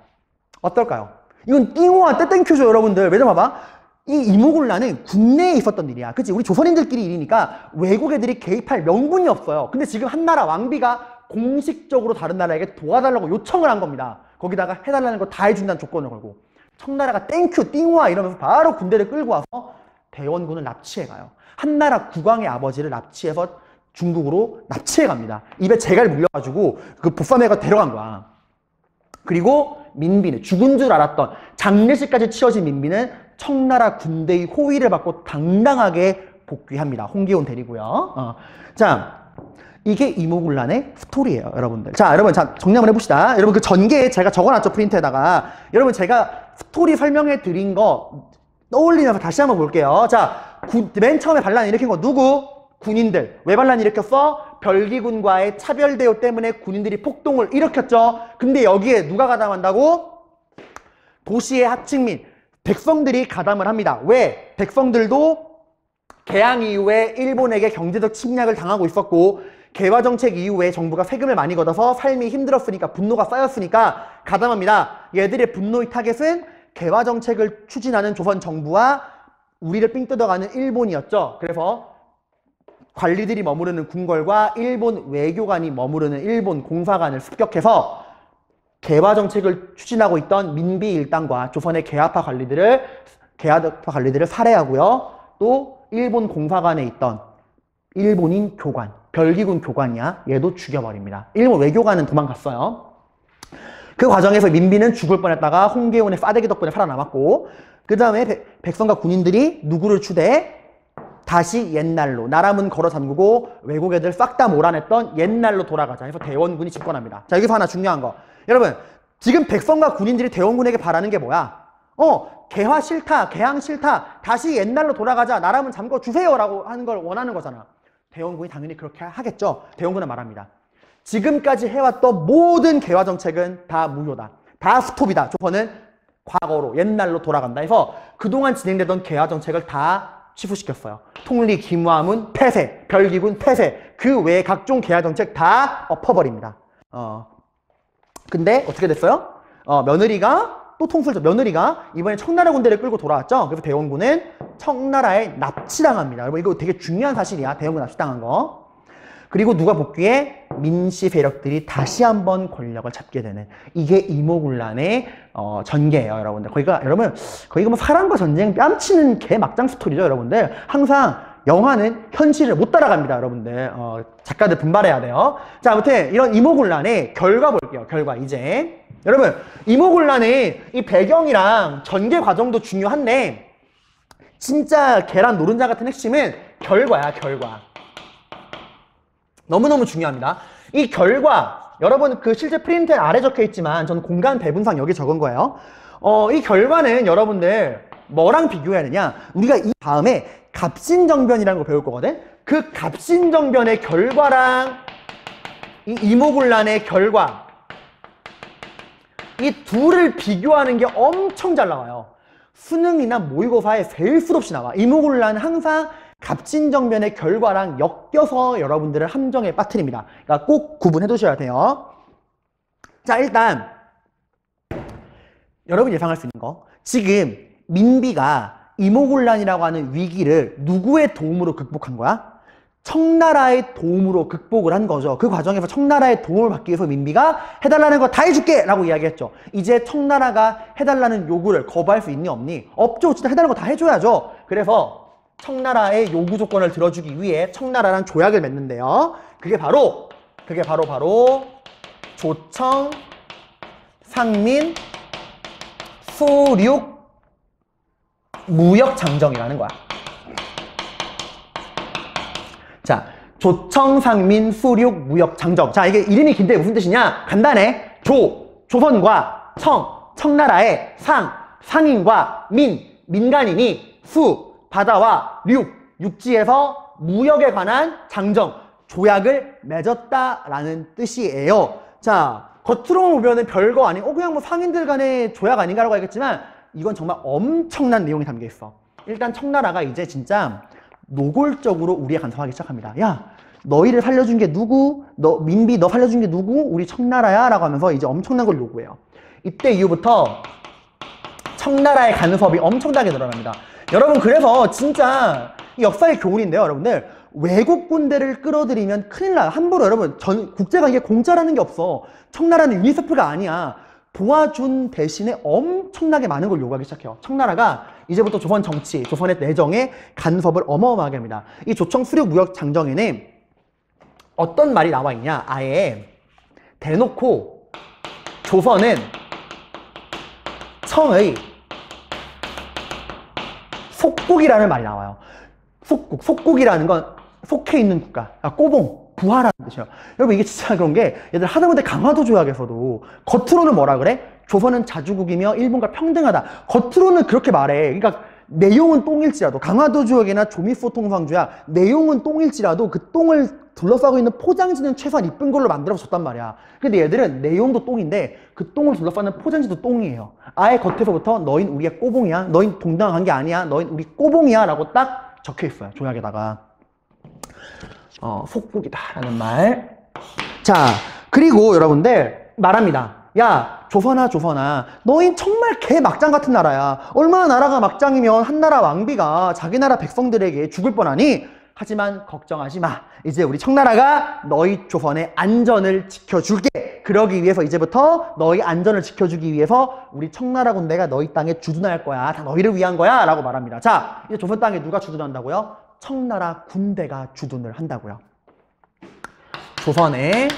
어떨까요? 이건 띵호와 떼땡큐죠, 여러분들. 왜냐면 봐봐. 이 이모군란은 국내에 있었던 일이야. 그치? 우리 조선인들끼리 일이니까 외국 애들이 개입할 명분이 없어요. 근데 지금 한 나라 왕비가 공식적으로 다른 나라에게 도와달라고 요청을 한 겁니다. 거기다가 해달라는 거 다 해준다는 조건을 걸고. 청나라가 땡큐, 띵호와 이러면서 바로 군대를 끌고 와서 대원군을 납치해가요. 한 나라 국왕의 아버지를 납치해서 중국으로 납치해갑니다. 입에 재갈 물려가지고 그 보쌈해가 데려간 거야. 그리고 민비는 죽은 줄 알았던 장례식까지 치러진 민비는 청나라 군대의 호위를 받고 당당하게 복귀합니다. 홍기혼 데리고요. 자, 이게 이모군란의 스토리예요, 여러분들. 자, 여러분, 자, 정리 한번 해봅시다. 여러분, 그 전개에 제가 적어놨죠, 프린트에다가. 여러분, 제가 스토리 설명해 드린 거 떠올리면서 다시 한번 볼게요. 자, 맨 처음에 반란 일으킨 거 누구? 군인들. 왜 반란 일으켰어? 별기군과의 차별 대우 때문에 군인들이 폭동을 일으켰죠. 근데 여기에 누가 가담한다고? 도시의 하층민, 백성들이 가담을 합니다. 왜? 백성들도 개항 이후에 일본에게 경제적 침략을 당하고 있었고 개화정책 이후에 정부가 세금을 많이 걷어서 삶이 힘들었으니까 분노가 쌓였으니까 가담합니다. 얘들의 분노의 타겟은 개화정책을 추진하는 조선 정부와 우리를 삥 뜯어가는 일본이었죠. 그래서 관리들이 머무르는 궁궐과 일본 외교관이 머무르는 일본 공사관을 습격해서 개화정책을 추진하고 있던 민비 일당과 조선의 개화파 관리들을 살해하고요. 또 일본 공사관에 있던 일본인 교관, 별기군 교관이야. 얘도 죽여버립니다. 일본 외교관은 도망갔어요. 그 과정에서 민비는 죽을 뻔했다가 홍계훈의 싸대기 덕분에 살아남았고 그 다음에 백성과 군인들이 누구를 추대해? 다시 옛날로 나라문 걸어 잠그고 외국 애들 싹 다 몰아냈던 옛날로 돌아가자 해서 대원군이 집권합니다. 자, 여기서 하나 중요한 거. 여러분, 지금 백성과 군인들이 대원군에게 바라는 게 뭐야? 개화 싫다, 개항 싫다, 다시 옛날로 돌아가자, 나라문 잠궈주세요 라고 하는 걸 원하는 거잖아. 대원군이 당연히 그렇게 하겠죠. 대원군은 말합니다. 지금까지 해왔던 모든 개화 정책은 다 무효다. 다 스톱이다. 조선은 과거로, 옛날로 돌아간다 해서 그동안 진행되던 개화 정책을 다 취소시켰어요. 통리, 기무하문, 폐쇄, 별기군 폐쇄, 그 외에 각종 개화 정책 다 엎어버립니다. 근데 어떻게 됐어요? 며느리가 또 통솔죠. 며느리가 이번에 청나라 군대를 끌고 돌아왔죠. 그래서 대원군은 청나라에 납치당합니다. 여러분, 이거 되게 중요한 사실이야. 대원군 납치당한 거. 그리고 누가 복귀해? 민씨 세력들이 다시 한번 권력을 잡게 되는, 이게 이모군란의 전개예요, 여러분들. 여러분, 거기가 뭐 사랑과 전쟁 뺨치는 개 막장 스토리죠, 여러분들. 항상 영화는 현실을 못 따라갑니다, 여러분들. 작가들 분발해야 돼요. 자, 아무튼 이런 이모군란의 결과 볼게요. 결과 이제. 여러분, 이모군란의 이 배경이랑 전개 과정도 중요한데 진짜 계란 노른자 같은 핵심은 결과야, 결과. 너무너무 중요합니다. 이 결과, 여러분 그 실제 프린트에 아래 적혀 있지만 저는 공간 배분상 여기 적은 거예요. 이 결과는 여러분들 뭐랑 비교해야 되냐? 우리가 이 다음에 갑신정변이라는 거 배울 거거든? 그 갑신정변의 결과랑 이 이모군란의 결과, 이 둘을 비교하는 게 엄청 잘 나와요. 수능이나 모의고사에 셀 수 없이 나와. 이모군란은 항상 갑신정변의 결과랑 엮여서 여러분들을 함정에 빠뜨립니다. 그러니까 꼭 구분해 두셔야 돼요. 자, 일단 여러분 예상할 수 있는 거, 지금 민비가 이모군란이라고 하는 위기를 누구의 도움으로 극복한 거야? 청나라의 도움으로 극복을 한 거죠. 그 과정에서 청나라의 도움을 받기 위해서 민비가 해달라는 거 다 해줄게 라고 이야기했죠. 이제 청나라가 해달라는 요구를 거부할 수 있니 없니? 없죠. 진짜 해달라는 거 다 해줘야죠. 그래서 청나라의 요구 조건을 들어주기 위해 청나라랑 조약을 맺는데요. 그게 바로 조청, 상민, 수륙, 무역 장정이라는 거야. 자, 조청, 상민, 수륙, 무역 장정. 자, 이게 이름이 긴데 무슨 뜻이냐? 간단해. 조선과 청나라의 상인과 민간인이 바다와 육지에서 무역에 관한 장정, 조약을 맺었다라는 뜻이에요. 자, 겉으로 보면은 별거 아닌, 그냥 뭐 상인들 간의 조약 아닌가라고 하겠지만, 이건 정말 엄청난 내용이 담겨 있어. 일단 청나라가 이제 진짜 노골적으로 우리에 간섭하기 시작합니다. 야, 너희를 살려준 게 누구? 민비 너 살려준 게 누구? 우리 청나라야? 라고 하면서 이제 엄청난 걸 요구해요. 이때 이후부터 청나라의 간섭이 엄청나게 늘어납니다. 여러분, 그래서 진짜 역사의 교훈인데요, 여러분들. 외국 군대를 끌어들이면 큰일 나요. 함부로 여러분, 국제관계 공짜라는 게 없어. 청나라는 유니세프가 아니야. 도와준 대신에 엄청나게 많은 걸 요구하기 시작해요. 청나라가 이제부터 조선 정치, 조선의 내정에 간섭을 어마어마하게 합니다. 이 조청 수륙 무역 장정에는 어떤 말이 나와 있냐? 아예 대놓고 조선은 청의 속국이라는 말이 나와요. 속국이라는 건 속해 있는 국가, 꼬봉, 부하라는 뜻이에요. 여러분, 이게 진짜 그런 게 얘들 하다못해 강화도 조약에서도 겉으로는 뭐라 그래? 조선은 자주국이며 일본과 평등하다. 겉으로는 그렇게 말해. 그러니까 내용은 똥일지라도, 강화도 조약이나 조미소 통상 조약 내용은 똥일지라도 그 똥을 둘러싸고 있는 포장지는 최소한 이쁜 걸로 만들어서 줬단 말이야. 근데 얘들은 내용도 똥인데 그 똥을 둘러싸는 포장지도 똥이에요. 아예 겉에서부터 너흰 우리의 꼬봉이야, 너흰 동등한 게 아니야, 너흰 우리 꼬봉이야 라고 딱 적혀 있어요, 조약에다가. 속국이다 라는 말. 자, 그리고 여러분들 말합니다. 야, 조선아, 너흰 정말 개 막장 같은 나라야. 얼마나 나라가 막장이면 한나라 왕비가 자기 나라 백성들에게 죽을 뻔하니? 하지만 걱정하지 마. 이제 우리 청나라가 너희 조선의 안전을 지켜줄게. 그러기 위해서 이제부터 너희 안전을 지켜주기 위해서 우리 청나라 군대가 너희 땅에 주둔할 거야. 다 너희를 위한 거야 라고 말합니다. 자, 이제 조선 땅에 누가 주둔한다고요? 청나라 군대가 주둔을 한다고요. 조선에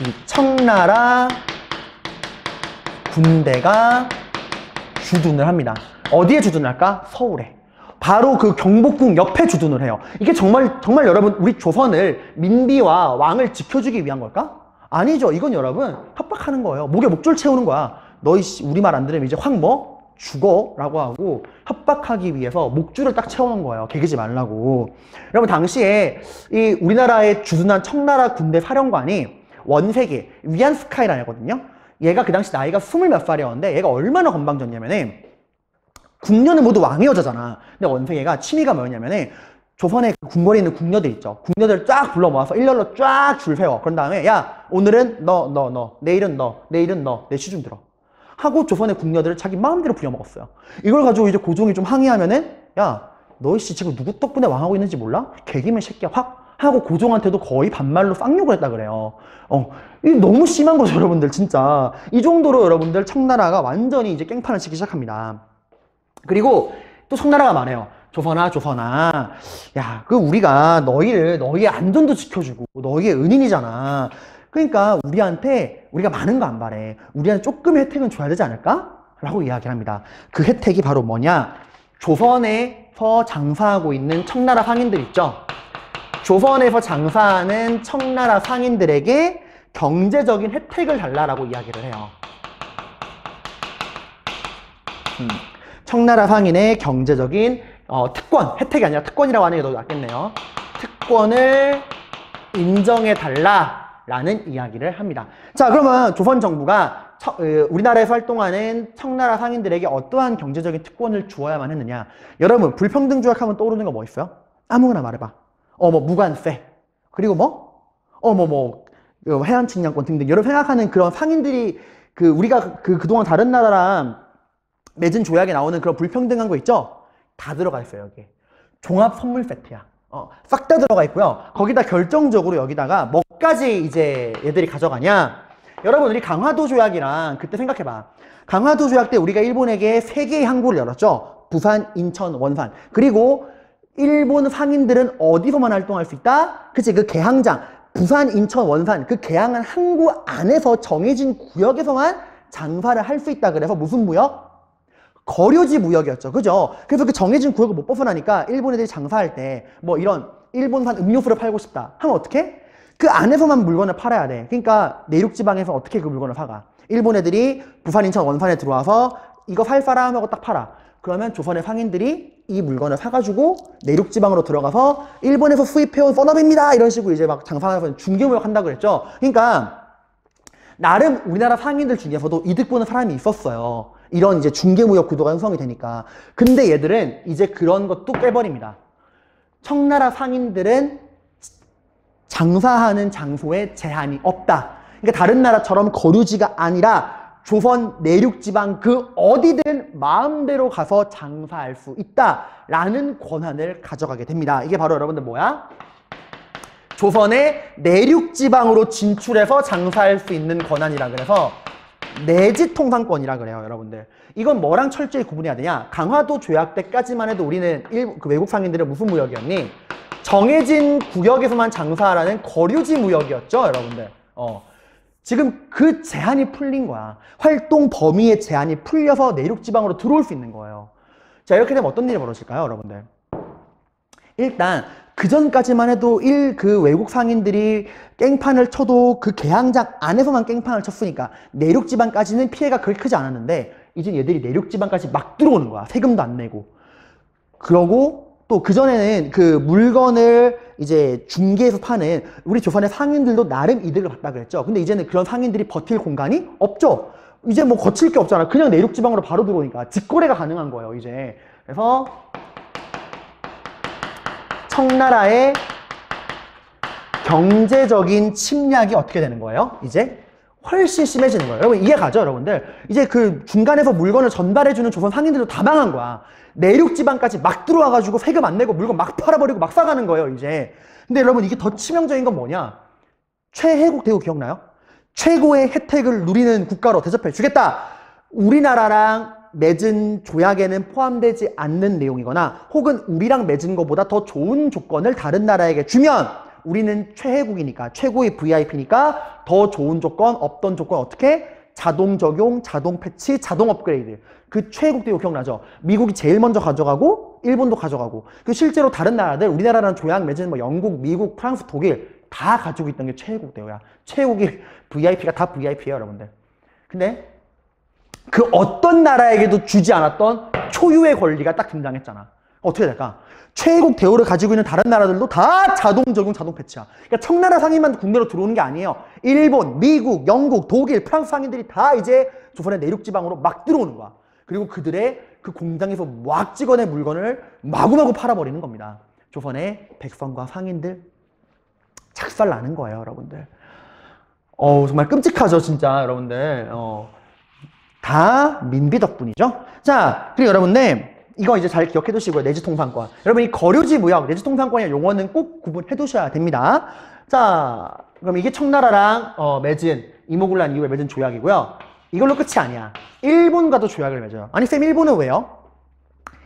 이 청나라 군대가 주둔을 합니다. 어디에 주둔할까? 서울에. 바로 그 경복궁 옆에 주둔을 해요. 이게 정말 여러분, 우리 조선을, 민비와 왕을 지켜주기 위한 걸까? 아니죠. 이건 여러분 협박하는 거예요. 목에 목줄 채우는 거야. 너희 우리말 안 들으면 이제 확 죽어 라고 하고 협박하기 위해서 목줄을 딱 채워놓은 거예요. 개기지 말라고. 여러분, 당시에 이 우리나라에 주둔한 청나라 군대 사령관이 원세계 위안스카이라는 애거든요. 얘가 그 당시 나이가 20몇 살이었는데 얘가 얼마나 건방졌냐면은 궁녀는 모두 왕의 여자잖아. 근데 원세계가 취미가 뭐였냐면은 조선에 궁궐에 있는 궁녀들 있죠. 궁녀들 쫙 불러 모아서 일렬로 쫙 줄 세워. 그런 다음에 야, 오늘은 너, 내일은 너, 내 시중 들어 하고 조선의 궁녀들을 자기 마음대로 부려먹었어요. 이걸 가지고 이제 고종이 좀 항의하면은 야, 너희씨 지금 누구 덕분에 왕하고 있는지 몰라? 개기면 새끼야 확 하고 고종한테도 거의 반말로 쌍욕을 했다 그래요. 이게 너무 심한 거죠, 여러분들. 진짜 이 정도로 여러분들 청나라가 완전히 이제 깽판을 치기 시작합니다. 그리고 또 청나라가 말해요. 조선아, 야, 우리가 너희의 안전도 지켜주고 너희의 은인이잖아. 그러니까 우리가 많은 거 안 바래. 우리한테 조금의 혜택은 줘야 되지 않을까? 라고 이야기를 합니다. 그 혜택이 바로 뭐냐? 조선에서 장사하고 있는 청나라 상인들 있죠? 조선에서 장사하는 청나라 상인들에게 경제적인 혜택을 달라라고 이야기를 해요. 청나라 상인의 경제적인 특권, 혜택이 아니라 특권이라고 하는 게 더 낫겠네요. 특권을 인정해 달라라는 이야기를 합니다. 자, 그러면 조선 정부가 우리나라에서 활동하는 청나라 상인들에게 어떠한 경제적인 특권을 주어야만 했느냐? 여러분, 불평등 조약 하면 떠오르는 거 뭐 있어요? 아무거나 말해봐. 무관세, 그리고 해안 측량권 등등 여러 생각하는 그런 상인들이 우리가 그동안 다른 나라랑 맺은 조약에 나오는 그런 불평등한 거 있죠? 다 들어가 있어요, 여기. 종합 선물 세트야. 싹 다 들어가 있고요. 거기다 결정적으로 여기다가 뭐까지 이제 얘들이 가져가냐? 여러분, 우리 강화도 조약이랑 그때 생각해봐. 강화도 조약 때 우리가 일본에게 3개의 항구를 열었죠? 부산, 인천, 원산. 그리고 일본 상인들은 어디서만 활동할 수 있다? 그치, 그 개항장. 부산, 인천, 원산. 그 개항한 항구 안에서 정해진 구역에서만 장사를 할 수 있다. 그래서 무슨 무역? 거류지 무역이었죠. 그죠? 그래서 그 정해진 구역을 못 벗어나니까 일본 애들이 장사할 때 뭐 이런 일본산 음료수를 팔고 싶다 하면 어떻게? 그 안에서만 물건을 팔아야 돼. 그러니까 내륙지방에서 어떻게 그 물건을 사가? 일본 애들이 부산, 인천, 원산에 들어와서 이거 살 사람 하고 딱 팔아. 그러면 조선의 상인들이 이 물건을 사가지고 내륙지방으로 들어가서 일본에서 수입해온 썬업입니다 이런 식으로 이제 막 장사하면서 중개무역 한다고 그랬죠. 그러니까 나름 우리나라 상인들 중에서도 이득 보는 사람이 있었어요. 이런 이제 중개무역 구도가 형성이 되니까. 근데 얘들은 이제 그런 것도 깨버립니다. 청나라 상인들은 장사하는 장소에 제한이 없다. 그러니까 다른 나라처럼 거류지가 아니라 조선 내륙지방 그 어디든 마음대로 가서 장사할 수 있다라는 권한을 가져가게 됩니다. 이게 바로 여러분들 뭐야? 조선의 내륙지방으로 진출해서 장사할 수 있는 권한이라 그래서 내지통상권이라 그래요, 여러분들. 이건 뭐랑 철저히 구분해야 되냐? 강화도 조약 때까지만 해도 우리는 그 외국 상인들은 무슨 무역이었니? 정해진 구역에서만 장사하라는 거류지 무역이었죠, 여러분들. 지금 그 제한이 풀린 거야. 활동 범위의 제한이 풀려서 내륙지방으로 들어올 수 있는 거예요. 자, 이렇게 되면 어떤 일이 벌어질까요, 여러분들? 일단 그 전까지만 해도 그 외국 상인들이 깽판을 쳐도 그 개항장 안에서만 깽판을 쳤으니까 내륙지방까지는 피해가 그렇게 크지 않았는데 이제 얘들이 내륙지방까지 막 들어오는 거야. 세금도 안 내고. 그러고 또 그전에는 그 물건을 이제 중개해서 파는 우리 조선의 상인들도 나름 이득을 봤다 그랬죠. 근데 이제는 그런 상인들이 버틸 공간이 없죠. 이제 뭐 거칠 게 없잖아. 그냥 내륙지방으로 바로 들어오니까 직거래가 가능한 거예요, 이제. 그래서 청나라의 경제적인 침략이 어떻게 되는 거예요? 이제 훨씬 심해지는 거예요. 여러분 이해 가죠, 여러분들? 이제 그 중간에서 물건을 전달해주는 조선 상인들도 다 망한 거야. 내륙지방까지 막 들어와가지고 세금 안 내고 물건 막 팔아버리고 막 싸가는 거예요, 이제. 근데 여러분 이게 더 치명적인 건 뭐냐? 최혜국 대우 기억나요? 최고의 혜택을 누리는 국가로 대접해 주겠다. 우리나라랑 맺은 조약에는 포함되지 않는 내용이거나 혹은 우리랑 맺은 것보다 더 좋은 조건을 다른 나라에게 주면 우리는 최혜국이니까 최고의 VIP니까 더 좋은 조건, 없던 조건 어떻게? 자동 적용, 자동 패치, 자동 업그레이드. 그 최혜국 대우 기억나죠? 미국이 제일 먼저 가져가고 일본도 가져가고 그 실제로 다른 나라들 우리나라랑 조약 맺은 뭐 영국, 미국, 프랑스, 독일 다 가지고 있던 게 최혜국 대우야. 최혜국이 VIP가 다 VIP예요, 여러분들. 근데 그 어떤 나라에게도 주지 않았던 초유의 권리가 딱 등장했잖아. 어떻게 될까? 최혜국 대우를 가지고 있는 다른 나라들도 다 자동 적용, 자동 패치야. 그러니까 청나라 상인만 국내로 들어오는 게 아니에요. 일본, 미국, 영국, 독일, 프랑스 상인들이 다 이제 조선의 내륙지방으로 막 들어오는 거야. 그리고 그들의 그 공장에서 막 찍어낸 물건을 마구마구 팔아버리는 겁니다. 조선의 백성과 상인들 착살 나는 거예요, 여러분들. 정말 끔찍하죠, 진짜, 여러분들. 다 민비 덕분이죠. 자, 그리고 여러분들 이거 이제 잘 기억해 두시고요. 내지통상권. 여러분 이 거류지 무역, 내지통상권의 용어는 꼭 구분해 두셔야 됩니다. 자, 그럼 이게 청나라랑 맺은 이모군란 이후에 맺은 조약이고요. 이걸로 끝이 아니야. 일본과도 조약을 맺어요. 아니 쌤, 일본은 왜요?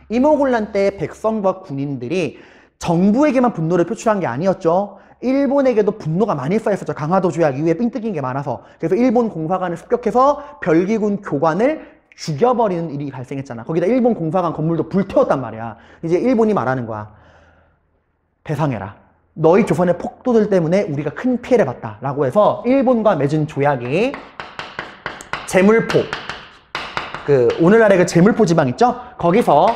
이모군란 때 백성과 군인들이 정부에게만 분노를 표출한 게 아니었죠. 일본에게도 분노가 많이 쌓였었죠. 강화도 조약 이후에 삥 뜯긴 게 많아서. 그래서 일본 공사관을 습격해서 별기군 교관을 죽여버리는 일이 발생했잖아. 거기다 일본 공사관 건물도 불태웠단 말이야. 이제 일본이 말하는 거야. 배상해라. 너희 조선의 폭도들 때문에 우리가 큰 피해를 봤다. 라고 해서 일본과 맺은 조약이 제물포. 오늘날의 그 제물포 지방 있죠? 거기서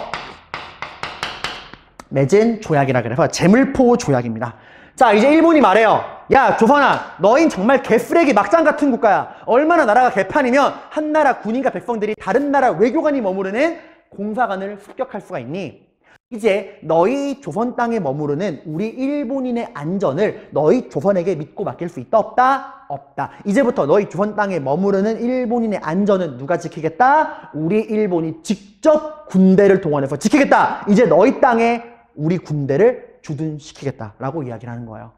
맺은 조약이라 그래서 제물포 조약입니다. 자, 이제 일본이 말해요. 야, 조선아, 너흰 정말 개쓰레기 막장 같은 국가야. 얼마나 나라가 개판이면 한 나라 군인과 백성들이 다른 나라 외교관이 머무르는 공사관을 습격할 수가 있니? 이제 너희 조선 땅에 머무르는 우리 일본인의 안전을 너희 조선에게 믿고 맡길 수 있다, 없다? 없다. 이제부터 너희 조선 땅에 머무르는 일본인의 안전은 누가 지키겠다? 우리 일본이 직접 군대를 동원해서 지키겠다. 이제 너희 땅에 우리 군대를 주둔시키겠다라고 이야기를 하는 거예요.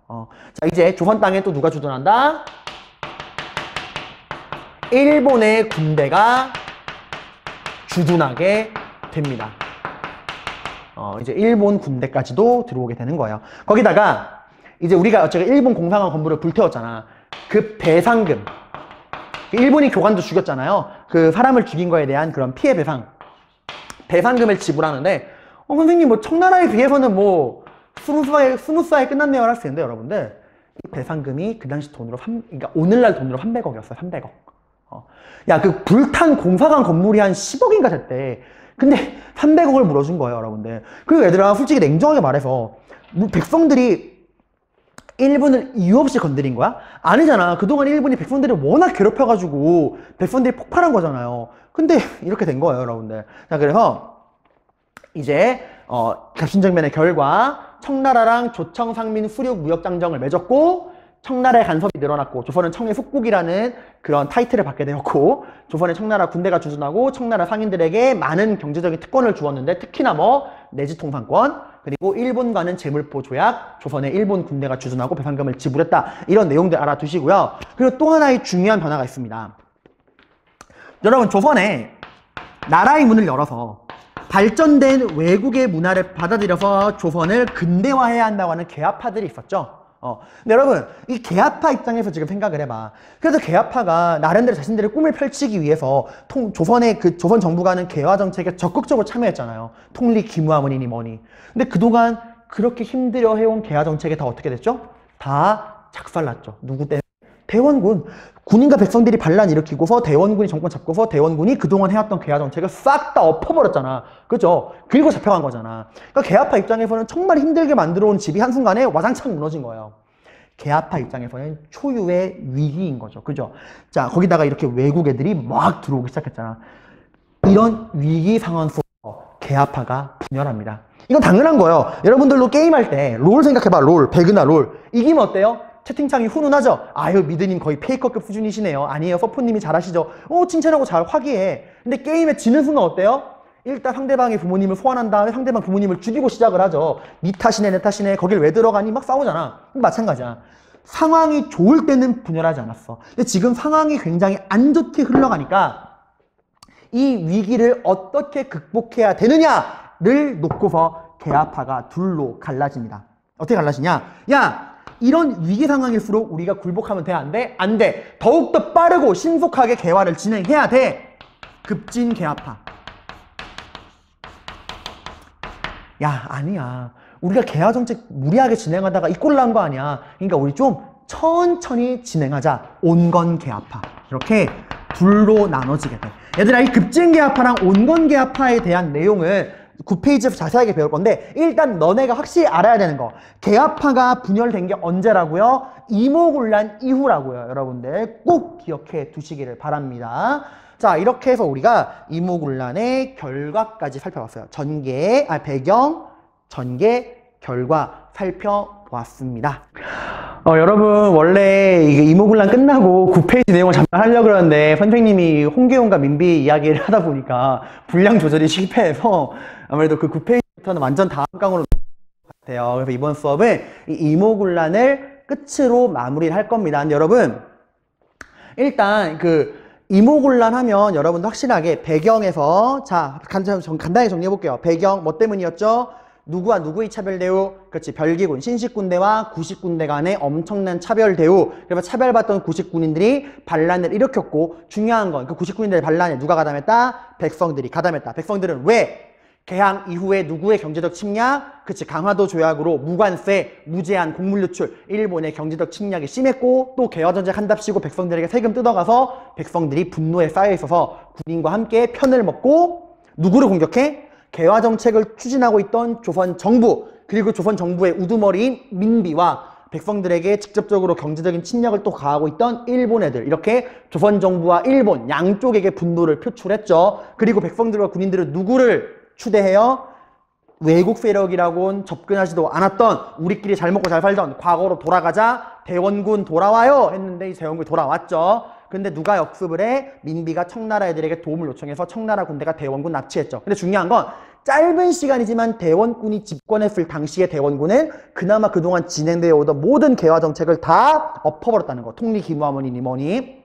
자, 이제 조선 땅에 또 누가 주둔한다? 일본의 군대가 주둔하게 됩니다. 이제 일본 군대까지도 들어오게 되는 거예요. 거기다가 이제 우리가 어차피 일본 공산화 건물을 불태웠잖아. 그 배상금, 일본이 교관도 죽였잖아요. 그 사람을 죽인 거에 대한 그런 피해 배상금을 지불하는데, 선생님 뭐 청나라에 비해서는 뭐 스무스하게 끝났네요 할 수 있는데, 여러분들 이 배상금이 그 당시 돈으로 그러니까 오늘날 돈으로 300억이었어요. 300억. 야, 그 불탄 공사관 건물이 한 10억인가 됐대. 근데 300억을 물어준 거예요, 여러분들. 그리고 얘들아, 솔직히 냉정하게 말해서 백성들이 일본을 이유 없이 건드린 거야? 아니잖아. 그동안 일본이 백성들을 워낙 괴롭혀가지고 백성들이 폭발한 거잖아요. 근데 이렇게 된 거예요, 여러분들. 자, 그래서 이제 갑신정변의 결과 청나라랑 조청, 상민, 수륙 무역장정을 맺었고, 청나라의 간섭이 늘어났고, 조선은 청의 속국이라는 그런 타이틀을 받게 되었고, 조선의 청나라 군대가 주둔하고 청나라 상인들에게 많은 경제적인 특권을 주었는데, 특히나 뭐 내지 통상권, 그리고 일본과는 재물포 조약, 조선의 일본 군대가 주둔하고 배상금을 지불했다. 이런 내용들 알아두시고요. 그리고 또 하나의 중요한 변화가 있습니다. 여러분, 조선에 나라의 문을 열어서 발전된 외국의 문화를 받아들여서 조선을 근대화해야 한다고 하는 개화파들이 있었죠. 근데 여러분, 이 개화파 입장에서 지금 생각을 해봐. 그래서 개화파가 나름대로 자신들의 꿈을 펼치기 위해서 조선의 조선 정부가 하는 개화 정책에 적극적으로 참여했잖아요. 통리 기무화문이니 뭐니. 근데 그동안 그렇게 힘들어 해온 개화 정책이 다 어떻게 됐죠? 다 작살났죠. 누구 때문에? 대원군. 군인과 백성들이 반란 일으키고서 대원군이 정권 잡고서 대원군이 그동안 해왔던 개화 정책을 싹 다 엎어버렸잖아. 그죠? 그리고 잡혀간 거잖아. 그러니까 개화파 입장에서는 정말 힘들게 만들어 온 집이 한순간에 와장창 무너진 거예요. 개화파 입장에서는 초유의 위기인 거죠. 그죠? 자, 거기다가 이렇게 외국 애들이 막 들어오기 시작했잖아. 이런 위기 상황 속에서 개화파가 분열합니다. 이건 당연한 거예요. 여러분들도 게임할 때 롤 생각해봐. 롤, 배그나 롤. 이기면 어때요? 채팅창이 훈훈하죠? 아유, 미드님 거의 페이커급 수준이시네요. 아니에요, 서포님이 잘하시죠? 칭찬하고 잘 화기해. 근데 게임에 지는 순간 어때요? 일단 상대방의 부모님을 소환한 다음에 상대방 부모님을 죽이고 시작을 하죠. 니 탓이네, 내 탓이네, 거길 왜 들어가니? 막 싸우잖아. 마찬가지야. 상황이 좋을 때는 분열하지 않았어. 근데 지금 상황이 굉장히 안 좋게 흘러가니까 이 위기를 어떻게 극복해야 되느냐를 놓고서 개화파가 둘로 갈라집니다. 어떻게 갈라지냐? 야! 이런 위기 상황일수록 우리가 굴복하면 돼? 안 돼? 안 돼. 더욱더 빠르고 신속하게 개화를 진행해야 돼. 급진 개화파. 야, 아니야. 우리가 개화 정책 무리하게 진행하다가 이 꼴 난 거 아니야. 그러니까 우리 좀 천천히 진행하자. 온건 개화파. 이렇게 둘로 나눠지게 돼. 얘들아, 이 급진 개화파랑 온건 개화파에 대한 내용을 9페이지에서 자세하게 배울 건데, 일단 너네가 확실히 알아야 되는 거. 개화파가 분열된 게 언제라고요? 이모군란 이후라고요. 여러분들 꼭 기억해 두시기를 바랍니다. 자, 이렇게 해서 우리가 이모군란의 결과까지 살펴봤어요. 배경, 전개, 결과 살펴보았습니다. 여러분, 원래 이게 이모군란 끝나고 9페이지 내용을 잠깐 하려고 그러는데 선생님이 홍계용과 민비 이야기를 하다 보니까 분량 조절이 실패해서 아무래도 그 9페이지부터는 완전 다음 강으로 같아요. 그래서 이번 수업은 이 이모군란을 끝으로 마무리를 할 겁니다. 근데 여러분, 일단 그 이모군란 하면 여러분도 확실하게 배경에서, 자, 간단히 정리해 볼게요. 배경 뭐 때문이었죠? 누구와 누구의 차별 대우? 그렇지, 별기군, 신식군대와 구식군대 간의 엄청난 차별 대우. 그래서 차별받던 구식군인들이 반란을 일으켰고, 중요한 건 그 구식군인들의 반란에 누가 가담했다? 백성들이 가담했다. 백성들은 왜? 개항 이후에 누구의 경제적 침략? 그치, 강화도 조약으로 무관세, 무제한 곡물 유출, 일본의 경제적 침략이 심했고, 또 개화전쟁 한답시고 백성들에게 세금 뜯어가서 백성들이 분노에 쌓여 있어서 군인과 함께 편을 먹고 누구를 공격해? 개화 정책을 추진하고 있던 조선 정부, 그리고 조선 정부의 우두머리인 민비와 백성들에게 직접적으로 경제적인 침략을 또 가하고 있던 일본 애들, 이렇게 조선 정부와 일본 양쪽에게 분노를 표출했죠. 그리고 백성들과 군인들은 누구를 추대해요? 외국 세력이라고는 접근하지도 않았던, 우리끼리 잘 먹고 잘 살던 과거로 돌아가자, 대원군 돌아와요 했는데 이 대원군이 돌아왔죠. 근데 누가 역습을 해? 민비가 청나라 애들에게 도움을 요청해서 청나라 군대가 대원군 납치했죠. 근데 중요한 건 짧은 시간이지만 대원군이 집권했을 당시의 대원군은 그나마 그동안 진행되어 오던 모든 개화 정책을 다 엎어버렸다는 거. 통리 기무화문이니 뭐니.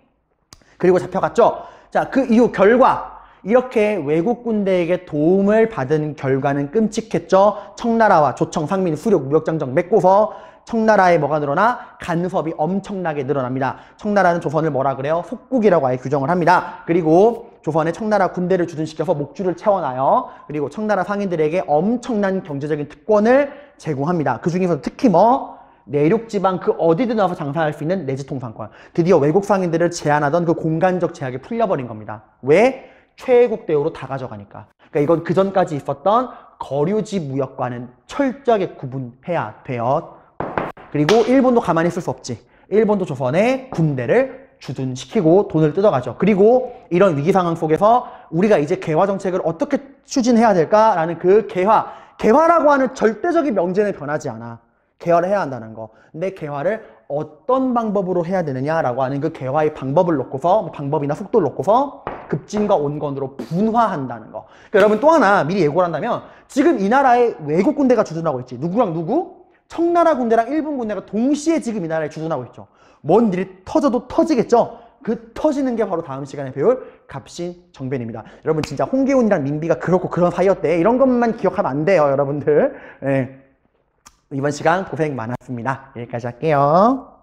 그리고 잡혀갔죠. 자, 그 이후 결과. 이렇게 외국 군대에게 도움을 받은 결과는 끔찍했죠. 청나라와 조청, 상민, 수륙, 무역장정 맺고서 청나라에 뭐가 늘어나? 간섭이 엄청나게 늘어납니다. 청나라는 조선을 뭐라 그래요? 속국이라고 아예 규정을 합니다. 그리고 조선에 청나라 군대를 주둔시켜서 목줄을 채워놔요. 그리고 청나라 상인들에게 엄청난 경제적인 특권을 제공합니다. 그 중에서 특히 내륙지방 그 어디든 와서 장사할 수 있는 내지통상권. 드디어 외국 상인들을 제한하던 그 공간적 제약이 풀려버린 겁니다. 왜? 최애국 대우로 다 가져가니까. 그러니까 이건 그전까지 있었던 거류지 무역과는 철저하게 구분해야 돼요. 그리고 일본도 가만히 있을 수 없지. 일본도 조선에 군대를 주둔시키고 돈을 뜯어가죠. 그리고 이런 위기 상황 속에서 우리가 이제 개화 정책을 어떻게 추진해야 될까라는 그 개화라고 하는 절대적인 명제는 변하지 않아. 개화를 해야 한다는 거. 근데 개화를 어떤 방법으로 해야 되느냐라고 하는 그 개화의 방법을 놓고서, 방법이나 속도를 놓고서 급진과 온건으로 분화한다는 거. 그러니까 여러분 또 하나 미리 예고를 한다면, 지금 이 나라에 외국 군대가 주둔하고 있지. 누구랑 누구? 청나라 군대랑 일본 군대가 동시에 지금 이 나라에 주둔하고 있죠. 뭔 일이 터져도 터지겠죠. 그 터지는 게 바로 다음 시간에 배울 갑신정변입니다. 여러분 진짜 홍계훈이랑 민비가 그렇고 그런 사이였대. 이런 것만 기억하면 안 돼요, 여러분들. 네. 이번 시간 고생 많았습니다. 여기까지 할게요.